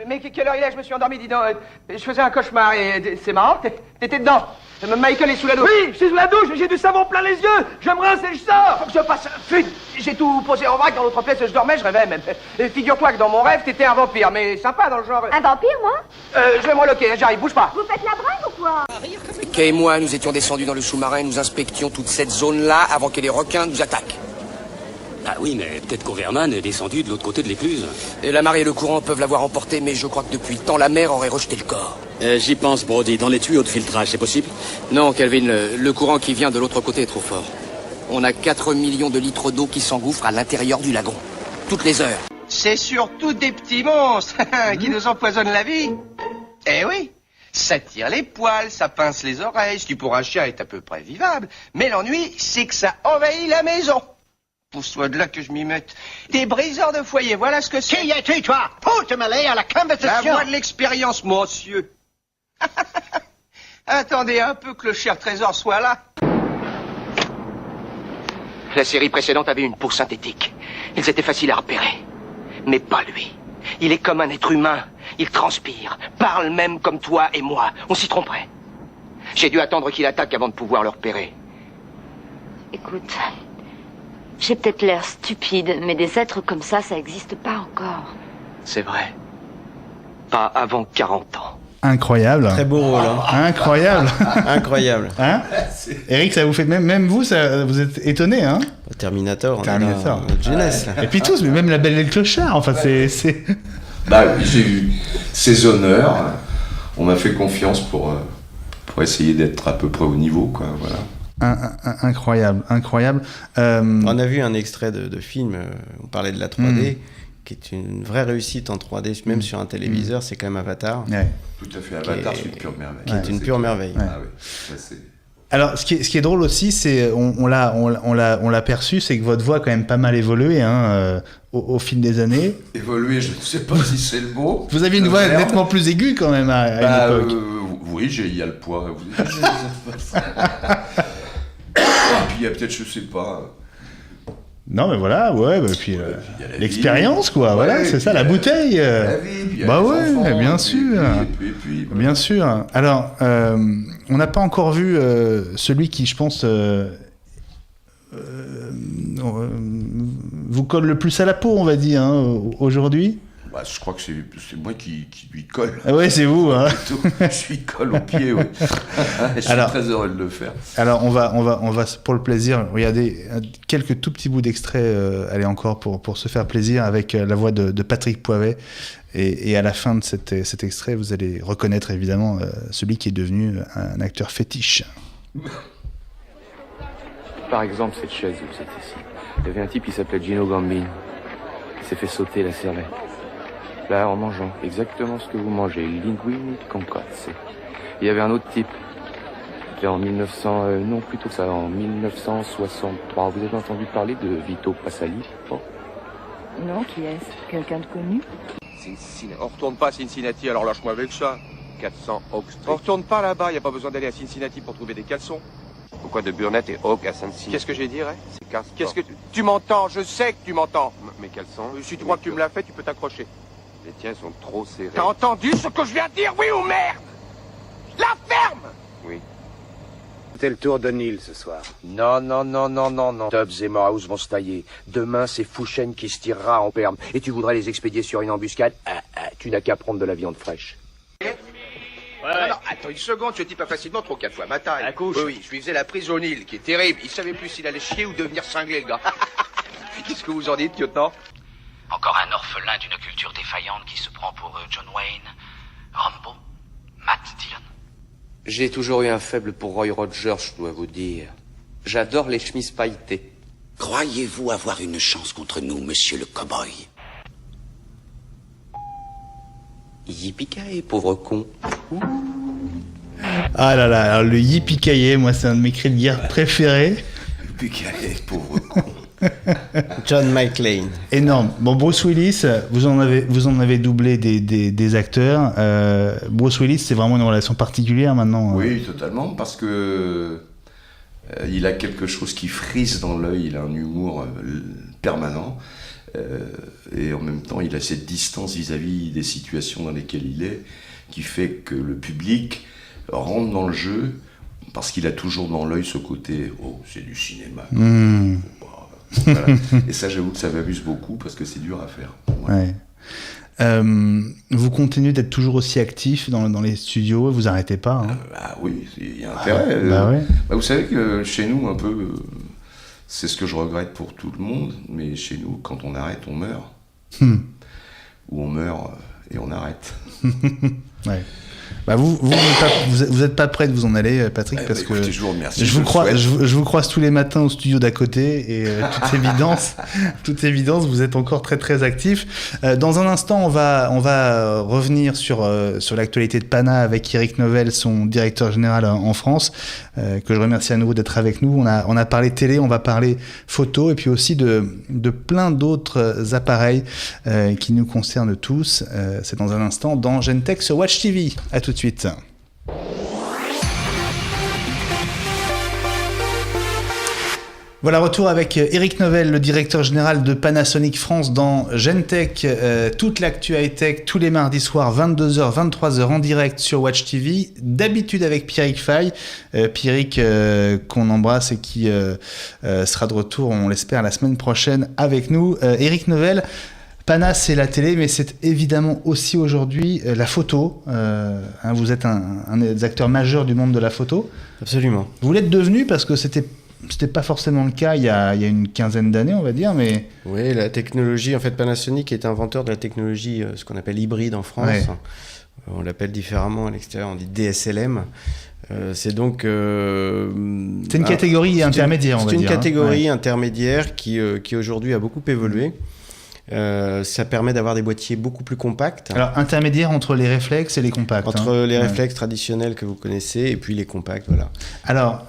Mais quelle heure il est ? Je me suis endormi, dis donc. Je faisais un cauchemar et c'est marrant, t'étais dedans. Michael est sous la douche. Oui, je suis sous la douche, j'ai du savon plein les yeux. Je me rince et je sors. Faut que je passe. Flûte, j'ai tout posé en vrac dans l'autre pièce, je dormais, je rêvais même. Figure-toi que dans mon rêve, t'étais un vampire, mais sympa dans le genre. Un vampire, moi ? Je vais me reloquer, j'arrive, bouge pas. Vous faites la bringue ou quoi ? Kay et moi, nous étions descendus dans le sous-marin, nous inspections toute cette zone-là avant que les requins nous attaquent. Ah oui, mais peut-être qu'Overman est descendu de l'autre côté de l'écluse. Et la marée et le courant peuvent l'avoir emporté, mais je crois que depuis le temps, la mer aurait rejeté le corps. J'y pense, Brody. Dans les tuyaux de filtrage, c'est possible ? Non, Kelvin, le courant qui vient de l'autre côté est trop fort. On a 4 millions de litres d'eau qui s'engouffrent à l'intérieur du lagon. Toutes les heures. C'est surtout des petits monstres qui nous empoisonnent la vie. Eh oui, ça tire les poils, ça pince les oreilles, ce qui pour un chien est à peu près vivable. Mais l'ennui, c'est que ça envahit la maison. Pousse-toi de là que je m'y mette. Des briseurs de foyer, voilà ce que c'est. Qui es-tu, toi ? Pour te mêler à la conversation. La voix de l'expérience, monsieur. Attendez un peu que le cher trésor soit là. La série précédente avait une peau synthétique. Ils étaient faciles à repérer. Mais pas lui. Il est comme un être humain. Il transpire, parle même comme toi et moi. On s'y tromperait. J'ai dû attendre qu'il attaque avant de pouvoir le repérer. Écoute, J'ai peut-être l'air stupide, mais des êtres comme ça n'existe pas encore. C'est vrai. Pas avant 40 ans. Incroyable. Très beau rôle. Hein. Incroyable. Incroyable. Hein Eric, ça vous fait même vous, ça, vous êtes étonné, hein? Terminator. Terminator. Notre jeunesse. Et puis tous, mais même La Belle et le Clochard. Enfin, c'est. Bah, j'ai eu ces honneurs. On m'a fait confiance pour essayer d'être à peu près au niveau, quoi. Voilà. Incroyable. On a vu un extrait de film. On parlait de la 3D. Qui est une vraie réussite en 3D, même sur un téléviseur, c'est quand même Avatar. Ouais. Tout à fait, Avatar, c'est une pure merveille. Qui est une pure merveille. Ouais. Ah oui. Ça, alors, ce qui est drôle aussi, c'est on l'a perçu, c'est que votre voix a quand même pas mal évolué au fil des années. Évolué, je ne sais pas si c'est le mot. Vous aviez une voix nettement plus aiguë quand même à l'époque. Oui, il y a le poids. Puis il y a peut-être, je sais pas. Non, mais voilà, ouais, bah, puis l'expérience, quoi, ouais, voilà, c'est ça, la bouteille. La vie, puis bah ouais, enfants, bien sûr. Puis, voilà. Bien sûr. Alors, on n'a pas encore vu celui qui, je pense, vous colle le plus à la peau, on va dire, hein, aujourd'hui. Bah, je crois que c'est moi qui lui colle. Ah ouais, c'est vous, hein. Je lui colle au pied, oui. Je suis très heureux de le faire. Alors, on va pour le plaisir, regarder quelques tout petits bouts d'extraits, allez, encore pour se faire plaisir, avec la voix de Patrick Poivet. Et à la fin de cet extrait, vous allez reconnaître évidemment celui qui est devenu un acteur fétiche. Par exemple, cette chaise où vous êtes ici. Il y avait un type qui s'appelait Gino Gambino. Il s'est fait sauter la cervelle. Là, en mangeant exactement ce que vous mangez, linguine concozze. Il y avait un autre type. C'était en 1963. Vous avez entendu parler de Vito Passali? Oh. Non, qui est-ce? Quelqu'un de connu? On retourne pas à Cincinnati, alors lâche-moi avec ça. 400 Oak Street. On retourne pas là-bas, y a pas besoin d'aller à Cincinnati pour trouver des caleçons. Pourquoi de Burnett et Oak à Saint-Cyr? Qu'est-ce que j'ai dit, hein? C'est Castor. Qu'est-ce que tu m'entends? Je sais que tu m'entends. Mais caleçons? Si tu crois que tu me l'as fait, tu peux t'accrocher. Les tiens sont trop serrés. T'as entendu ce que je viens de dire, oui ou merde? La ferme! Oui. C'était le tour de Neil ce soir. Non. Tubbs et Morehouse vont se tailler. Demain, c'est Fouchen qui se tirera en perme. Et tu voudrais les expédier sur une embuscade? Tu n'as qu'à prendre de la viande fraîche. Ouais. Non, attends une seconde, ce type a facilement trop 4 fois ma taille. La couche. Oui, je lui faisais la prise au Nil, qui est terrible. Il savait plus s'il allait chier ou devenir cinglé, le gars. Qu'est-ce que vous en dites, lieutenant? Encore un orphelin d'une culture défaillante qui se prend pour John Wayne, Rambo, Matt Dillon. J'ai toujours eu un faible pour Roy Rogers, je dois vous dire. J'adore les chemises pailletées. Croyez-vous avoir une chance contre nous, monsieur le cow-boy? Yippee-ki-yay, pauvre con. Ah là là, alors le yippee-ki-yay, moi c'est un de mes cris de guerre préférés. Yippee-ki-yay, pauvre con. John McClane. Énorme. Bon, Bruce Willis, vous en avez doublé des acteurs. Bruce Willis, c'est vraiment une relation particulière maintenant. Oui, totalement, parce que il a quelque chose qui frise dans l'œil, il a un humour permanent, et en même temps, il a cette distance vis-à-vis des situations dans lesquelles il est, qui fait que le public rentre dans le jeu, parce qu'il a toujours dans l'œil ce côté « Oh, c'est du cinéma ». Voilà. Et ça, j'avoue que ça m'amuse beaucoup parce que c'est dur à faire. Voilà. Ouais. Vous continuez d'être toujours aussi actif dans les studios, vous arrêtez pas, hein? Oui, il y a intérêt. Ouais. Vous savez que chez nous, un peu, c'est ce que je regrette pour tout le monde, mais chez nous, quand on arrête, on meurt. Ou on meurt et on arrête. Ouais. Bah vous êtes pas prêt de vous en aller, Patrick, parce que écoutez, je vous remercie, je vous croise tous les matins au studio d'à côté, et toute évidence, vous êtes encore très très actif. Dans un instant, on va revenir sur l'actualité de Pana avec Eric Novell, son directeur général en France, que je remercie à nouveau d'être avec nous. On a parlé télé, on va parler photo, et puis aussi de plein d'autres appareils qui nous concernent tous. C'est dans un instant dans Gentech sur Watch TV. À tout de suite. Voilà, retour avec Eric Novelle, le directeur général de Panasonic France dans Gentech. Toute l'actu high-tech, tous les mardis soirs, 22h, 23h en direct sur Watch TV. D'habitude avec Pierrick Fay. Pierrick qu'on embrasse et qui sera de retour, on l'espère, la semaine prochaine avec nous. Eric Novelle, Panas, c'est la télé, mais c'est évidemment aussi aujourd'hui la photo. Vous êtes un des acteurs majeurs du monde de la photo. Absolument. Vous l'êtes devenu parce que c'était pas forcément le cas il y a une quinzaine d'années, on va dire, mais... Oui, la technologie, en fait, Panasonic est inventeur de la technologie, ce qu'on appelle hybride en France. Ouais. On l'appelle différemment à l'extérieur, on dit DSLM. C'est donc... c'est une catégorie intermédiaire, on va dire. C'est une catégorie intermédiaire qui aujourd'hui a beaucoup évolué. Ça permet d'avoir des boîtiers beaucoup plus compacts. Alors, intermédiaire entre les réflexes et les compacts. Entre les réflexes traditionnels que vous connaissez et puis les compacts, voilà. Alors,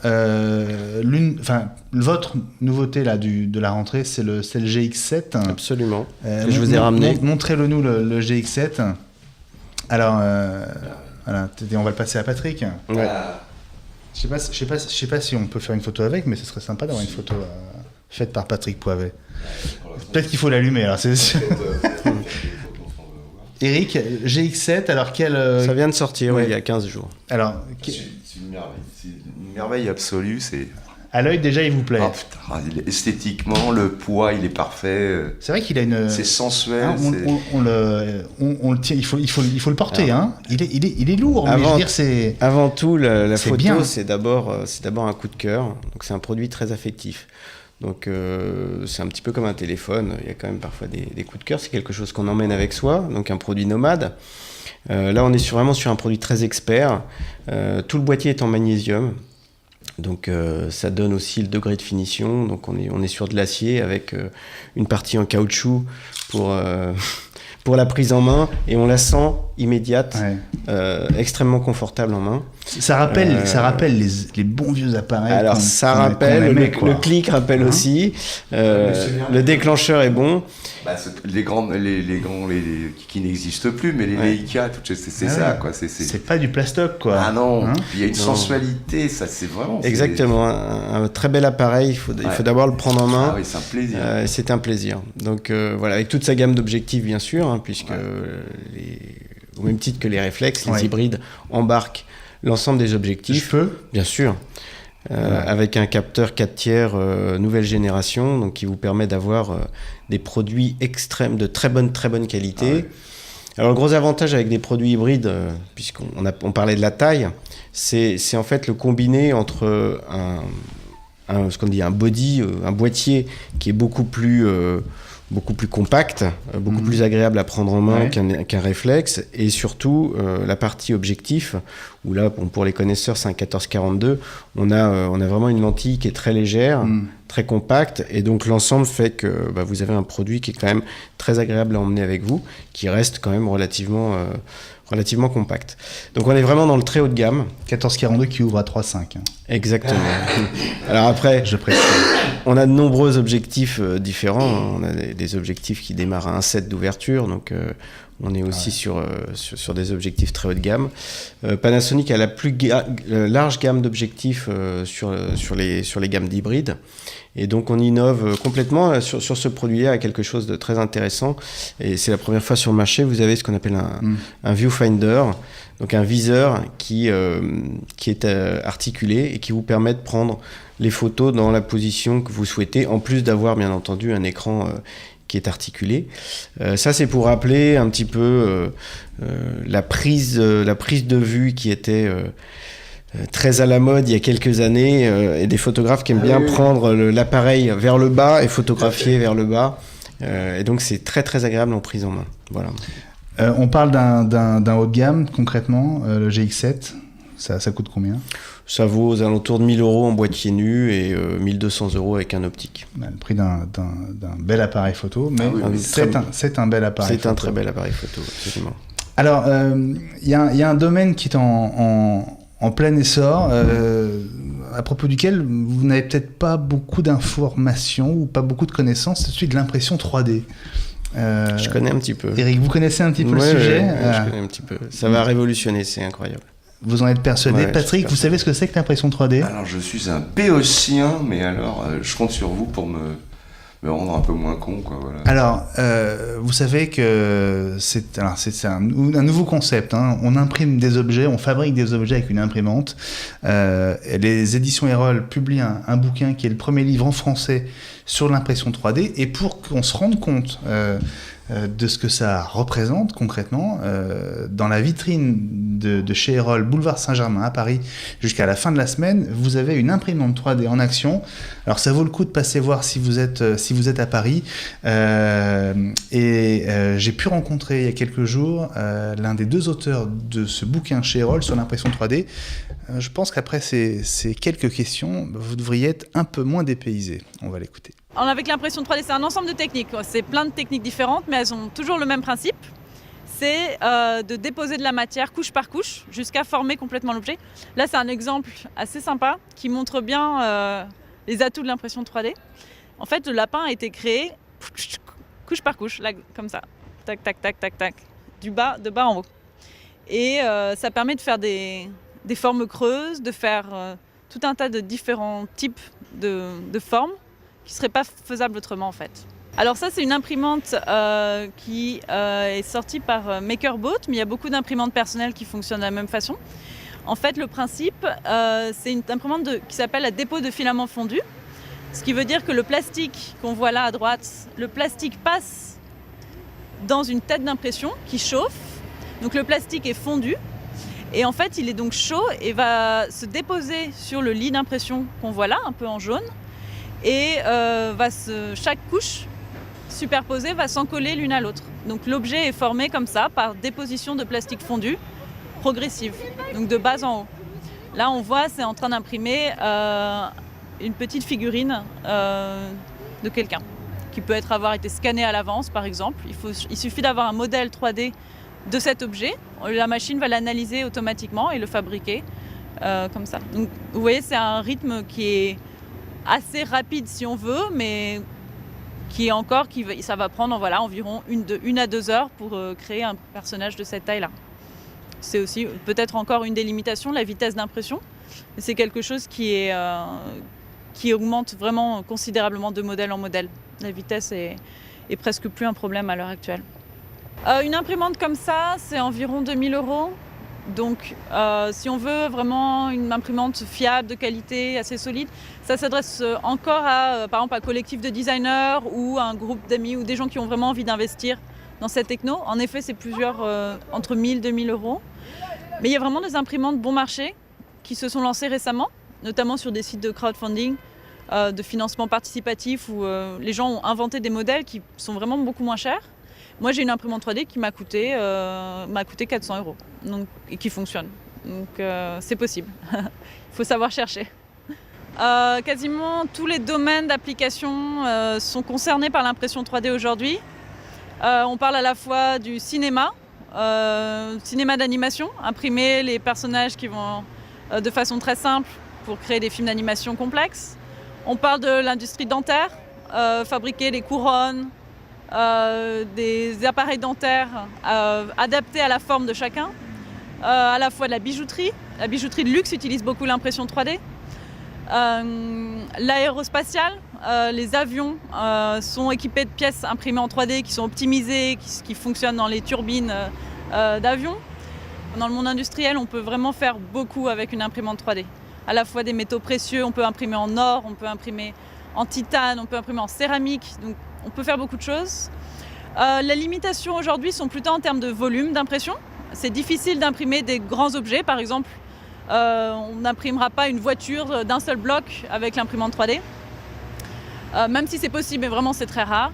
votre nouveauté là, de la rentrée, c'est le GX7. Absolument. Que je vous ai ramené. Montrez-le-nous, le GX7. Alors, voilà, on va le passer à Patrick. Ouais. Je sais pas si on peut faire une photo avec, mais ce serait sympa d'avoir une photo faite par Patrick Poivet. Peut-être qu'il faut l'allumer, alors c'est sûr. Eric, GX7, alors ça vient de sortir, il y a 15 jours. Alors, c'est une merveille. C'est une merveille absolue. À l'œil, déjà, il vous plaît. Oh, putain, esthétiquement, le poids, il est parfait. C'est vrai qu'il a une... C'est sensuel. On le tient, il faut le porter. Hein. Il est lourd, mais je veux dire, c'est... Avant tout, la photo, c'est d'abord un coup de cœur. Donc, c'est un produit très affectif. Donc c'est un petit peu comme un téléphone, il y a quand même parfois des coups de cœur, c'est quelque chose qu'on emmène avec soi, donc un produit nomade. Là on est vraiment sur un produit très expert, tout le boîtier est en magnésium, donc ça donne aussi le degré de finition, donc on est sur de l'acier avec une partie en caoutchouc pour la prise en main, et on la sent immédiate, extrêmement confortable en main. Ça rappelle les bons vieux appareils. Alors ça rappelle, le clic rappelle aussi, le déclencheur est bon. Bah, les grands qui n'existent plus, mais les Leica, c'est ça, quoi. C'est pas du plastoc, quoi. Ah non, il y a une sensualité, ça c'est vraiment... Exactement, un très bel appareil, il faut d'abord le prendre en main. Ah oui, c'est un plaisir. C'est un plaisir. Donc voilà, avec toute sa gamme d'objectifs, bien sûr, puisque au même titre que les réflexes, les hybrides embarquent l'ensemble des objectifs. Je peux ? Bien sûr. Avec un capteur 4/3 nouvelle génération, donc qui vous permet d'avoir des produits extrêmes de très bonne qualité. Alors le gros avantage avec des produits hybrides, puisqu'on parlait de la taille, c'est en fait le combiné entre ce qu'on dit un body, un boîtier qui est beaucoup plus compact, beaucoup plus agréable à prendre en main qu'un réflexe, et surtout la partie objectif, où là, pour les connaisseurs, c'est un 14-42, on a vraiment une lentille qui est très légère, très compacte, et donc l'ensemble fait que vous avez un produit qui est quand même très agréable à emmener avec vous, qui reste quand même relativement compact. Donc on est vraiment dans le très haut de gamme. 14-42 qui ouvre à 3.5. Hein. Exactement. Alors après, je précise. On a de nombreux objectifs différents. On a des objectifs qui démarrent à 1.7 d'ouverture, donc on est aussi sur des objectifs très haut de gamme. Panasonic a la plus large gamme d'objectifs sur les gammes d'hybrides. Et donc on innove complètement sur ce produit-là, à quelque chose de très intéressant. Et c'est la première fois sur le marché, vous avez ce qu'on appelle un viewfinder, donc un viseur qui est articulé et qui vous permet de prendre les photos dans la position que vous souhaitez, en plus d'avoir bien entendu un écran qui est articulé. Ça, c'est pour rappeler un petit peu la prise de vue qui était très à la mode il y a quelques années, et des photographes qui aiment bien prendre l'appareil vers le bas et photographier vers le bas. Et donc, c'est très, très agréable en prise en main. Voilà. On parle d'un haut de gamme, concrètement, le GX7. Ça coûte combien ? Ça vaut aux alentours de 1 000 € en boîtier nu et 1 200 € avec un optique. Le prix d'un bel appareil photo, mais c'est un bel appareil photo. C'est un très bel appareil photo, absolument. Alors, il y a un domaine qui est en plein essor, à propos duquel vous n'avez peut-être pas beaucoup d'informations ou pas beaucoup de connaissances, c'est celui de l'impression 3D. Je connais un petit peu. Eric, vous connaissez un petit peu le sujet ? Je connais un petit peu. Ça va révolutionner, c'est incroyable. Vous en êtes persuadé. Ouais, Patrick, vous savez ce que c'est que l'impression 3D ? Alors, je suis un béotien, mais alors, je compte sur vous pour me rendre un peu moins con, quoi, voilà. Alors, vous savez que c'est un nouveau concept, hein. On imprime des objets, on fabrique des objets avec une imprimante. Les éditions Erol publient un bouquin qui est le premier livre en français sur l'impression 3D, et pour qu'on se rende compte de ce que ça représente concrètement, dans la vitrine de chez Erol, boulevard Saint-Germain à Paris, jusqu'à la fin de la semaine, vous avez une imprimante 3D en action. Alors ça vaut le coup de passer voir si vous êtes à Paris. J'ai pu rencontrer il y a quelques jours l'un des 2 auteurs de ce bouquin chez Erol sur l'impression 3D. Je pense qu'après ces quelques questions, vous devriez être un peu moins dépaysé. On va l'écouter. Alors avec l'impression 3D, c'est un ensemble de techniques. C'est plein de techniques différentes, mais elles ont toujours le même principe. C'est de déposer de la matière couche par couche jusqu'à former complètement l'objet. Là, c'est un exemple assez sympa qui montre bien les atouts de l'impression 3D. En fait, le lapin a été créé couche par couche, là, comme ça. Tac, tac, tac, tac, tac. De bas en haut. Et ça permet de faire des formes creuses, de faire tout un tas de différents types de formes qui ne seraient pas faisables autrement en fait. Alors ça c'est une imprimante qui est sortie par MakerBot, mais il y a beaucoup d'imprimantes personnelles qui fonctionnent de la même façon. En fait le principe c'est une imprimante qui s'appelle la dépôt de filaments fondus, ce qui veut dire que le plastique qu'on voit là à droite, le plastique passe dans une tête d'impression qui chauffe, donc le plastique est fondu. Et en fait, il est donc chaud et va se déposer sur le lit d'impression qu'on voit là, un peu en jaune. Et chaque couche superposée va s'encoller l'une à l'autre. Donc l'objet est formé comme ça, par déposition de plastique fondu, progressive, donc de bas en haut. Là, on voit, c'est en train d'imprimer une petite figurine de quelqu'un, qui peut avoir été scanné à l'avance, par exemple. Il suffit d'avoir un modèle 3D de cet objet, la machine va l'analyser automatiquement et le fabriquer comme ça. Donc vous voyez, c'est un rythme qui est assez rapide si on veut, mais ça va prendre environ 1 à 2 heures pour créer un personnage de cette taille-là. C'est aussi peut-être encore une des limitations, la vitesse d'impression. C'est quelque chose qui augmente vraiment considérablement de modèle en modèle. La vitesse est presque plus un problème à l'heure actuelle. Une imprimante comme ça, c'est environ 2 000 €. Donc, si on veut vraiment une imprimante fiable, de qualité, assez solide, ça s'adresse encore par exemple, à un collectif de designers ou à un groupe d'amis ou des gens qui ont vraiment envie d'investir dans cette techno. En effet, c'est entre 1 000 et 2 000 €. Mais il y a vraiment des imprimantes bon marché qui se sont lancées récemment, notamment sur des sites de crowdfunding, de financement participatif où les gens ont inventé des modèles qui sont vraiment beaucoup moins chers. Moi, j'ai une imprimante 3D qui m'a coûté 400 €, donc, et qui fonctionne. Donc, c'est possible. Il faut savoir chercher. Quasiment tous les domaines d'application sont concernés par l'impression 3D aujourd'hui. On parle à la fois du cinéma d'animation, imprimer les personnages qui vont de façon très simple pour créer des films d'animation complexes. On parle de l'industrie dentaire, fabriquer des couronnes, des appareils dentaires adaptés à la forme de chacun, à la fois de la bijouterie. La bijouterie de luxe utilise beaucoup l'impression 3D. L'aérospatiale, les avions sont équipés de pièces imprimées en 3D qui sont optimisées, qui fonctionnent dans les turbines d'avions. Dans le monde industriel, on peut vraiment faire beaucoup avec une imprimante 3D. À la fois des métaux précieux, on peut imprimer en or, on peut imprimer en titane, on peut imprimer en céramique. Donc, on peut faire beaucoup de choses. Les limitations aujourd'hui sont plutôt en termes de volume d'impression. C'est difficile d'imprimer des grands objets. Par exemple, on n'imprimera pas une voiture d'un seul bloc avec l'imprimante 3D. Même si c'est possible, mais vraiment c'est très rare.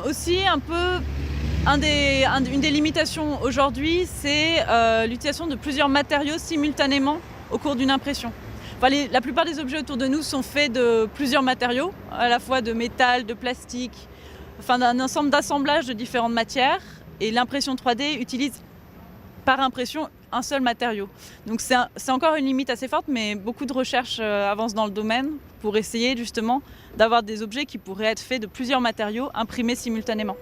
Aussi, une des limitations aujourd'hui, c'est l'utilisation de plusieurs matériaux simultanément au cours d'une impression. Enfin, la plupart des objets autour de nous sont faits de plusieurs matériaux, à la fois de métal, de plastique, enfin d'un ensemble d'assemblages de différentes matières. Et l'impression 3D utilise par impression un seul matériau. Donc c'est encore une limite assez forte, mais beaucoup de recherches avancent dans le domaine pour essayer justement d'avoir des objets qui pourraient être faits de plusieurs matériaux imprimés simultanément.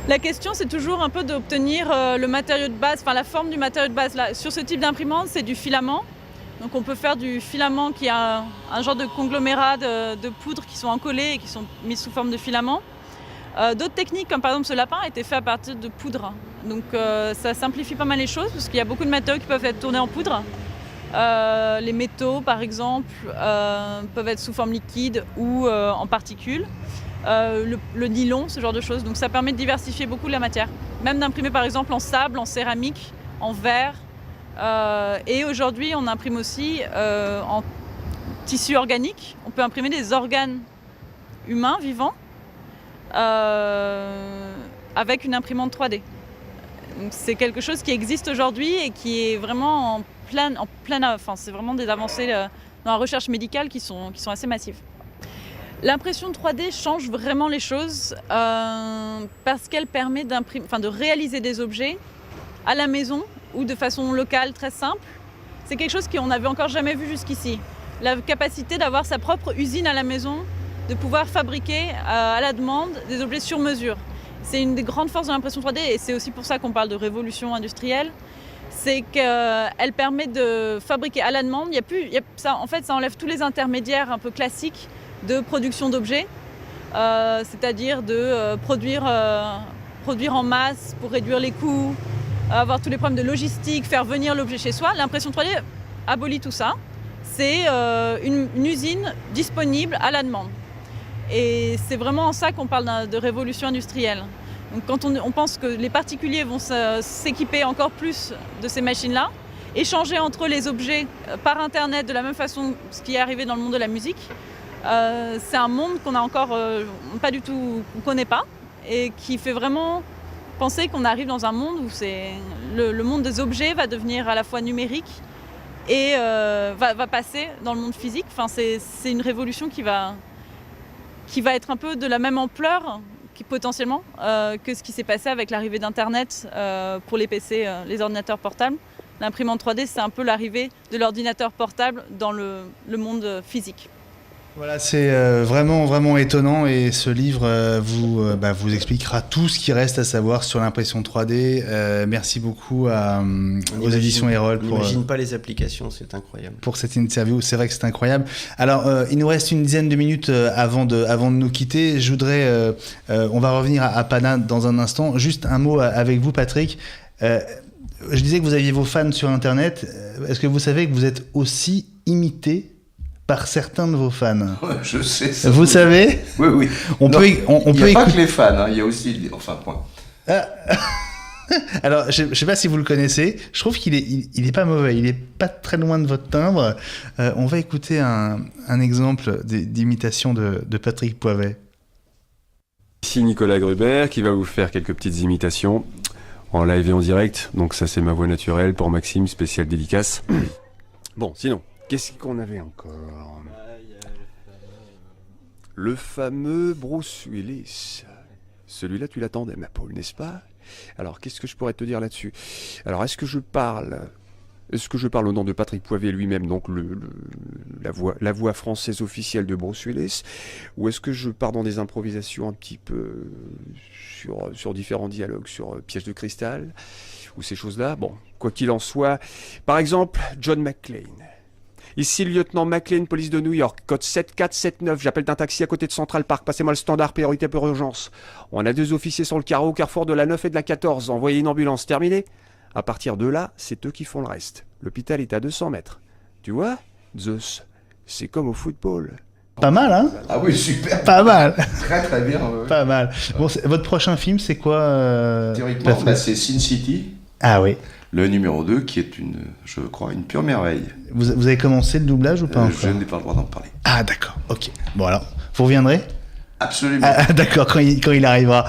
La question, c'est toujours un peu d'obtenir le matériau de base, enfin la forme du matériau de base. Là, sur ce type d'imprimante, c'est du filament. Donc on peut faire du filament qui a un genre de conglomérat de poudres qui sont encollées et qui sont mises sous forme de filament. D'autres techniques, comme par exemple ce lapin, a été fait à partir de poudre. Donc ça simplifie pas mal les choses parce qu'il y a beaucoup de matériaux qui peuvent être tournés en poudre. Les métaux, par exemple, peuvent être sous forme liquide ou en particules. Le nylon, ce genre de choses. Donc ça permet de diversifier beaucoup la matière. Même d'imprimer par exemple en sable, en céramique, en verre. Et aujourd'hui, on imprime aussi en tissu organique. On peut imprimer des organes humains, vivants, avec une imprimante 3D. Donc c'est quelque chose qui existe aujourd'hui et qui est vraiment enfin, c'est vraiment des avancées dans la recherche médicale qui sont assez massives. L'impression 3D change vraiment les choses parce qu'elle permet de réaliser des objets à la maison ou de façon locale très simple. C'est quelque chose qu'on n'avait encore jamais vu jusqu'ici. La capacité d'avoir sa propre usine à la maison, de pouvoir fabriquer à la demande des objets sur mesure. C'est une des grandes forces de l'impression 3D et c'est aussi pour ça qu'on parle de révolution industrielle. C'est qu'elle permet de fabriquer à la demande. En fait, ça enlève tous les intermédiaires un peu classiques de production d'objets, c'est-à-dire de produire en masse pour réduire les coûts, avoir tous les problèmes de logistique, faire venir l'objet chez soi. L'impression 3D abolit tout ça. C'est une usine disponible à la demande. Et c'est vraiment en ça qu'on parle de révolution industrielle. Donc quand on pense que les particuliers vont s'équiper encore plus de ces machines-là, échanger entre les objets par Internet de la même façon ce qui est arrivé dans le monde de la musique, c'est un monde qu'on a encore pas du tout, qu'on connaît pas et qui fait vraiment penser qu'on arrive dans un monde où le monde des objets va devenir à la fois numérique et va passer dans le monde physique. Enfin, c'est une révolution qui va être un peu de la même ampleur potentiellement que ce qui s'est passé avec l'arrivée d'Internet pour les PC, les ordinateurs portables. L'imprimante 3D, c'est un peu l'arrivée de l'ordinateur portable dans le monde physique. Voilà, c'est vraiment, vraiment étonnant et ce livre vous expliquera tout ce qui reste à savoir sur l'impression 3D. Merci beaucoup aux éditions Erol. On n'imagine pas les applications, c'est incroyable. Pour cette interview, c'est vrai que c'est incroyable. Alors, il nous reste une dizaine de minutes avant de nous quitter. Je voudrais, on va revenir à Pana dans un instant. Juste un mot avec vous, Patrick. Je disais que vous aviez vos fans sur Internet. Est-ce que vous savez que vous êtes aussi imité par certains de vos fans? Ouais, je sais ça. Vous savez? Oui. Il n'y a pas que les fans, hein, il y a aussi... Enfin, point. Alors, je ne sais pas si vous le connaissez. Je trouve qu'il est pas mauvais. Il n'est pas très loin de votre timbre. On va écouter un exemple d'imitation de Patrick Poivet. Ici Nicolas Gruber qui va vous faire quelques petites imitations en live et en direct. Donc ça, c'est ma voix naturelle pour Maxime, spécial dédicace. Bon, sinon... Qu'est-ce qu'on avait encore? Le fameux Bruce Willis. Celui-là, tu l'attendais, ma Paul, n'est-ce pas? Alors, qu'est-ce que je pourrais te dire là-dessus? Alors, est-ce que je parle au nom de Patrick Poivet lui-même, donc la voix française officielle de Bruce Willis, ou est-ce que je pars dans des improvisations un petit peu sur différents dialogues, sur Piège de cristal, ou ces choses-là? Bon, quoi qu'il en soit, par exemple, John McClane. Ici le lieutenant McClane, police de New York, code 7479, j'appelle d'un taxi à côté de Central Park, passez-moi le standard, priorité pour urgence. On a 2 officiers sur le carreau, carrefour de la 9 et de la 14, envoyez une ambulance, terminé. À partir de là, c'est eux qui font le reste. L'hôpital est à 200 mètres. Tu vois, Zeus, c'est comme au football. Pas mal, hein? Ah oui, super. Pas mal. Très très bien. Ouais. Pas mal. Bon, votre prochain film, c'est quoi Théoriquement, c'est Sin City. Ah oui. Le numéro 2, qui est je crois, une pure merveille. Vous avez commencé le doublage ou pas encore? Je n'ai pas le droit d'en parler. Ah d'accord, ok. Bon alors, vous reviendrez? Absolument. Ah, d'accord, quand il arrivera.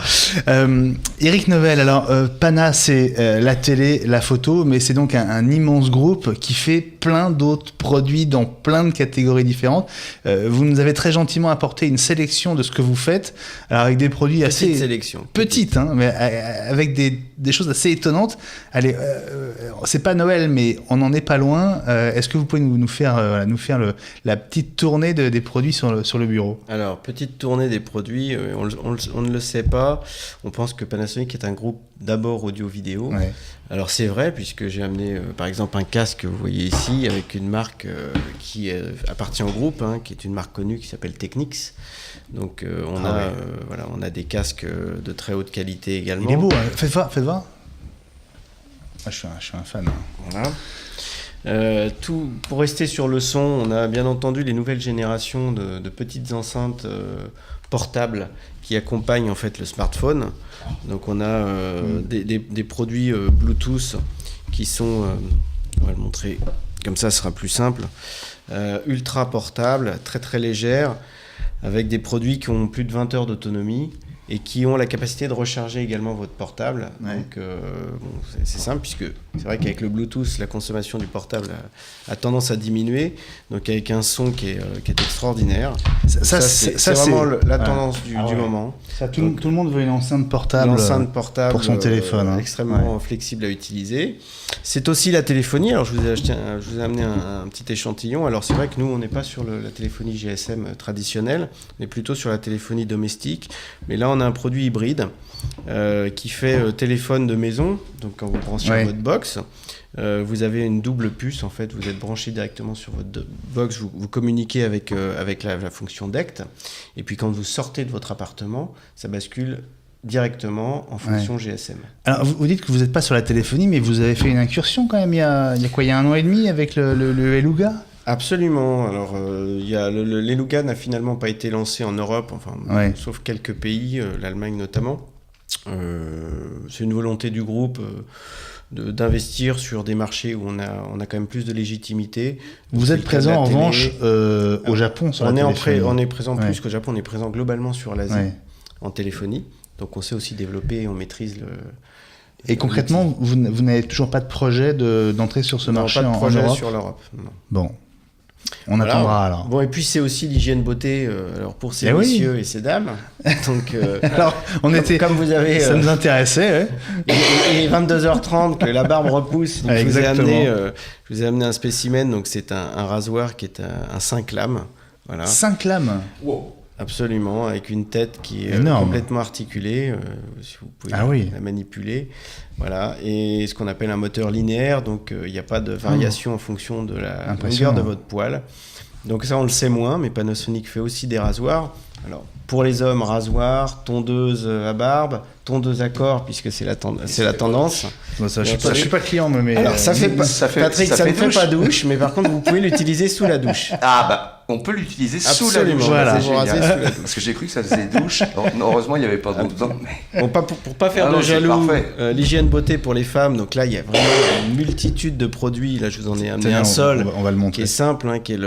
Eric Novell, alors Pana, c'est la télé, la photo, mais c'est donc un immense groupe qui fait plein d'autres produits dans plein de catégories différentes. Vous nous avez très gentiment apporté une sélection de ce que vous faites, alors avec des produits assez... Petite sélection. Petite, hein, mais avec des choses assez étonnantes. Allez, c'est pas Noël, mais on n'en est pas loin. Est-ce que vous pouvez nous faire la petite tournée des produits sur le bureau? Alors, petite tournée des produits, on ne le sait pas. On pense que Panasonic est un groupe d'abord audio-vidéo. Ouais. Alors c'est vrai, puisque j'ai amené par exemple un casque, vous voyez ici, avec une marque qui appartient au groupe, qui est une marque connue qui s'appelle Technics. Donc on a des casques de très haute qualité également. Il est beau, faites voir. Ah, je suis un fan. Voilà. Pour rester sur le son, on a bien entendu les nouvelles générations de petites enceintes portables qui accompagnent en fait le smartphone. Donc on a des produits Bluetooth qui sont, on va le montrer comme ça, ce sera plus simple, ultra portables, très très légères, avec des produits qui ont plus de 20 heures d'autonomie et qui ont la capacité de recharger également votre portable. Ouais. Donc c'est simple, puisque c'est vrai qu'avec le Bluetooth, la consommation du portable a tendance à diminuer, donc avec un son qui est extraordinaire. Ça c'est vraiment la tendance du moment. Ça, tout le monde veut une enceinte portable pour son téléphone. Extrêmement flexible à utiliser. C'est aussi la téléphonie. Alors je vous ai amené un petit échantillon. Alors c'est vrai que nous, on n'est pas sur la téléphonie GSM traditionnelle, mais plutôt sur la téléphonie domestique. Mais là, on a un produit hybride qui fait téléphone de maison. Donc quand vous branchez votre box, vous avez une double puce. En fait, vous êtes branché directement sur votre box. Vous communiquez avec la fonction DECT. Et puis quand vous sortez de votre appartement, ça bascule directement en fonction GSM. Alors vous dites que vous n'êtes pas sur la téléphonie, mais vous avez fait une incursion quand même il y a 1 an et demi avec le Eluga? Absolument. Alors, l'Eluga n'a finalement pas été lancé en Europe, sauf quelques pays, l'Allemagne notamment. C'est une volonté du groupe d'investir sur des marchés où on a quand même plus de légitimité. Vous êtes présent en revanche au Japon sur la téléphonie. On est présent plus qu'au Japon, on est présent globalement sur l'Asie en téléphonie. Donc on sait aussi développer et on maîtrise le... Et concrètement, vous n'avez toujours pas de projet d'entrer sur ce marché en Europe? Pas de projet sur l'Europe, non. Bon, on attendra alors. Bon, et puis c'est aussi l'hygiène beauté alors pour ces messieurs et ces dames. Donc, alors, comme vous avez... ça nous intéressait. Et 22h30, que la barbe repousse. Donc je vous ai amené un spécimen, donc c'est un rasoir qui est un 5 lames. Voilà. 5 lames. Wow. Absolument, avec une tête qui est complètement articulée, si vous pouvez la manipuler. Voilà, et ce qu'on appelle un moteur linéaire, donc il n'y a pas de variation en fonction de la longueur de votre poil. Donc ça, on le sait moins, mais Panasonic fait aussi des rasoirs. Alors, pour les hommes, rasoir, tondeuse à barbe, tondeuse à corps, puisque c'est la tendance. Bon, ça, je suis pas client, mais... Alors, Patrick, ça ne fait pas douche, mais par contre, vous pouvez l'utiliser sous la douche. Ah bah, on peut l'utiliser sous la douche. Voilà. Parce que j'ai cru que ça faisait douche. Heureusement, il n'y avait pas d'eau dedans. Mais... Bon, pour pas faire de jaloux, l'hygiène beauté pour les femmes, donc là, il y a vraiment une multitude de produits. Là, je vous en ai amené un seul, on va le montrer. Qui est simple, qui est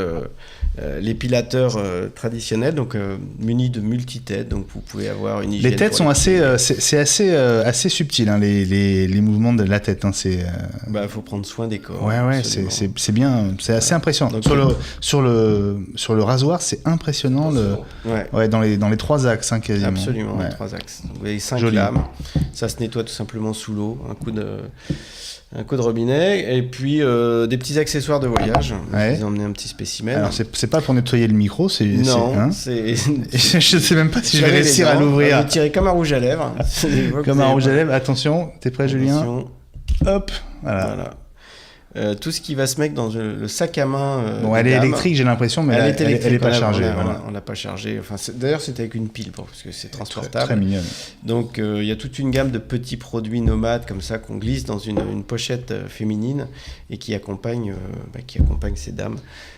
l'épilateur traditionnel, donc muni de multi-têtes, donc vous pouvez avoir une hygiène. Les têtes sont c'est assez subtil, les mouvements de la tête. Bah, faut prendre soin des corps. Ouais, c'est bien, c'est assez impressionnant. Donc, sur le rasoir, c'est impressionnant dans les 3 axes quasiment. Absolument, les 3 axes. Donc, vous avez 5 lames. Ça se nettoie tout simplement sous l'eau, un coup de robinet, et puis des petits accessoires de voyage. Je vous ai emmené un petit spécimen. Alors c'est pas pour nettoyer le micro, Non, je sais même pas si je vais réussir à l'ouvrir. Vous tirez comme un rouge à lèvres. Comme un rouge à lèvres. Attention, t'es prêt, Julien? Hop, voilà. Tout ce qui va se mettre dans le sac à main. Bon, elle est électrique, j'ai l'impression, mais elle est pas chargée. On l'a pas chargée. Enfin, d'ailleurs, c'était avec une pile, parce que c'est transportable. Très mignonne. Donc, il y a toute une gamme de petits produits nomades comme ça qu'on glisse dans une pochette féminine et qui accompagne ces dames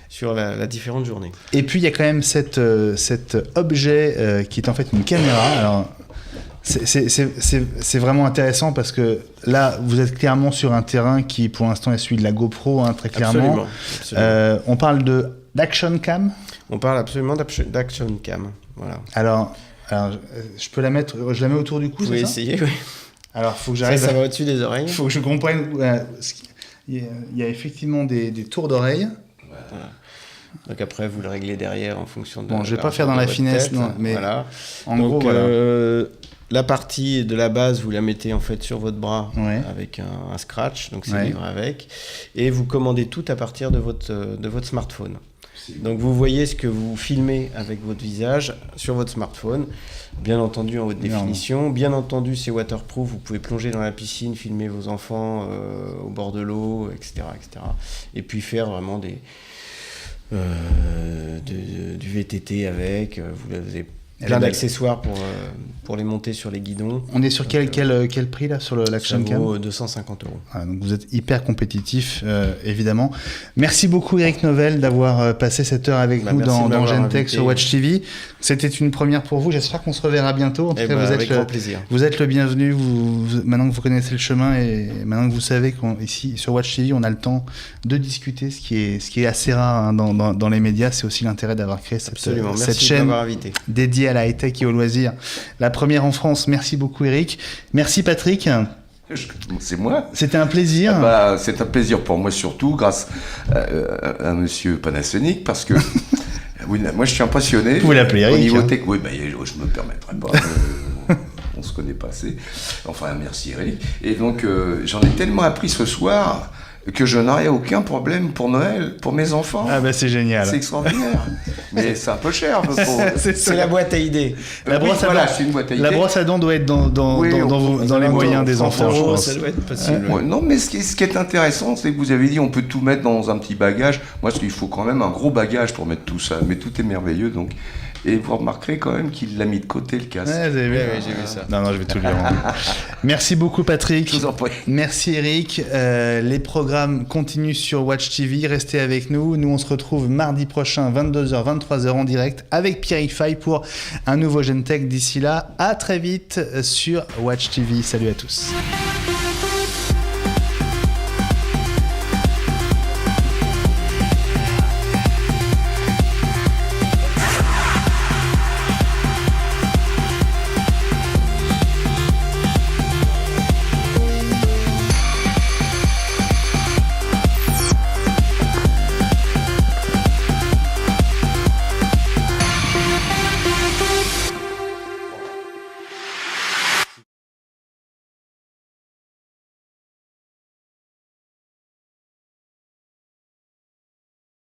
sur la différente journée. Et puis, il y a quand même cet objet qui est en fait une caméra. Alors, c'est vraiment intéressant parce que là, vous êtes clairement sur un terrain qui, pour l'instant, est celui de la GoPro, très clairement. Absolument. On parle d'Action Cam. On parle absolument d'Action Cam. Voilà. Alors, je peux la mettre, je la mets autour du cou, c'est ça? Vous pouvez essayer, oui. Alors, faut que j'arrive. Ça va au-dessus des oreilles. Il faut que je comprenne. Il y a effectivement des tours d'oreilles. Voilà. Donc après, vous le réglez derrière en fonction de... Bon, je vais pas faire dans la finesse, non, mais voilà. En gros, voilà. La partie de la base, vous la mettez en fait sur votre bras avec un scratch, donc c'est livré avec, et vous commandez tout à partir de votre smartphone. Donc vous voyez ce que vous filmez avec votre visage sur votre smartphone, bien entendu en haute définition, bien entendu c'est waterproof, vous pouvez plonger dans la piscine, filmer vos enfants au bord de l'eau, etc., etc. Et puis faire vraiment du VTT avec, vous avez plein d'accessoires pour les monter sur les guidons. On est sur quel prix là sur l'Action Cam ? Ça vaut 250 €. Voilà, donc vous êtes hyper compétitif, évidemment. Merci beaucoup Eric Novelle d'avoir passé cette heure avec nous dans Gentech sur Watch TV. C'était une première pour vous. J'espère qu'on se reverra bientôt. En tout cas, avec grand plaisir. Vous êtes le bienvenu. Maintenant que vous connaissez le chemin et maintenant que vous savez qu'ici sur Watch TV, on a le temps de discuter, ce qui est assez rare dans les médias. C'est aussi l'intérêt d'avoir créé cette chaîne dédiée à la high-tech et au loisir. La première en France. Merci beaucoup Eric. Merci Patrick. C'est moi. C'était un plaisir. C'est un plaisir pour moi surtout grâce à monsieur Panasonic parce que oui, moi je suis impressionné. Vous pouvez l'appeler Eric. Au niveau technique, oui, je me permettrai pas. On se connaît pas assez. Enfin, merci Eric. Et donc j'en ai tellement appris ce soir que je n'aurai aucun problème pour Noël, pour mes enfants. Ah c'est génial. C'est extraordinaire. Mais c'est un peu cher. C'est la boîte à idées. La brosse à dents doit être dans les moyens des enfants, je pense. Ça doit être possible. Non, mais ce qui est intéressant, c'est que vous avez dit on peut tout mettre dans un petit bagage. Moi, il faut quand même un gros bagage pour mettre tout ça. Mais tout est merveilleux, donc. Et vous remarquerez quand même qu'il l'a mis de côté, le casque. Ouais, j'ai vu ça. Non, je vais tout lui rendre. Merci beaucoup, Patrick. Je vous en prie. Merci, Eric. Les programmes continuent sur Watch TV. Restez avec nous. Nous, on se retrouve mardi prochain, 22h, 23h en direct avec Pierre Fay pour un nouveau Gentech. D'ici là, à très vite sur Watch TV. Salut à tous.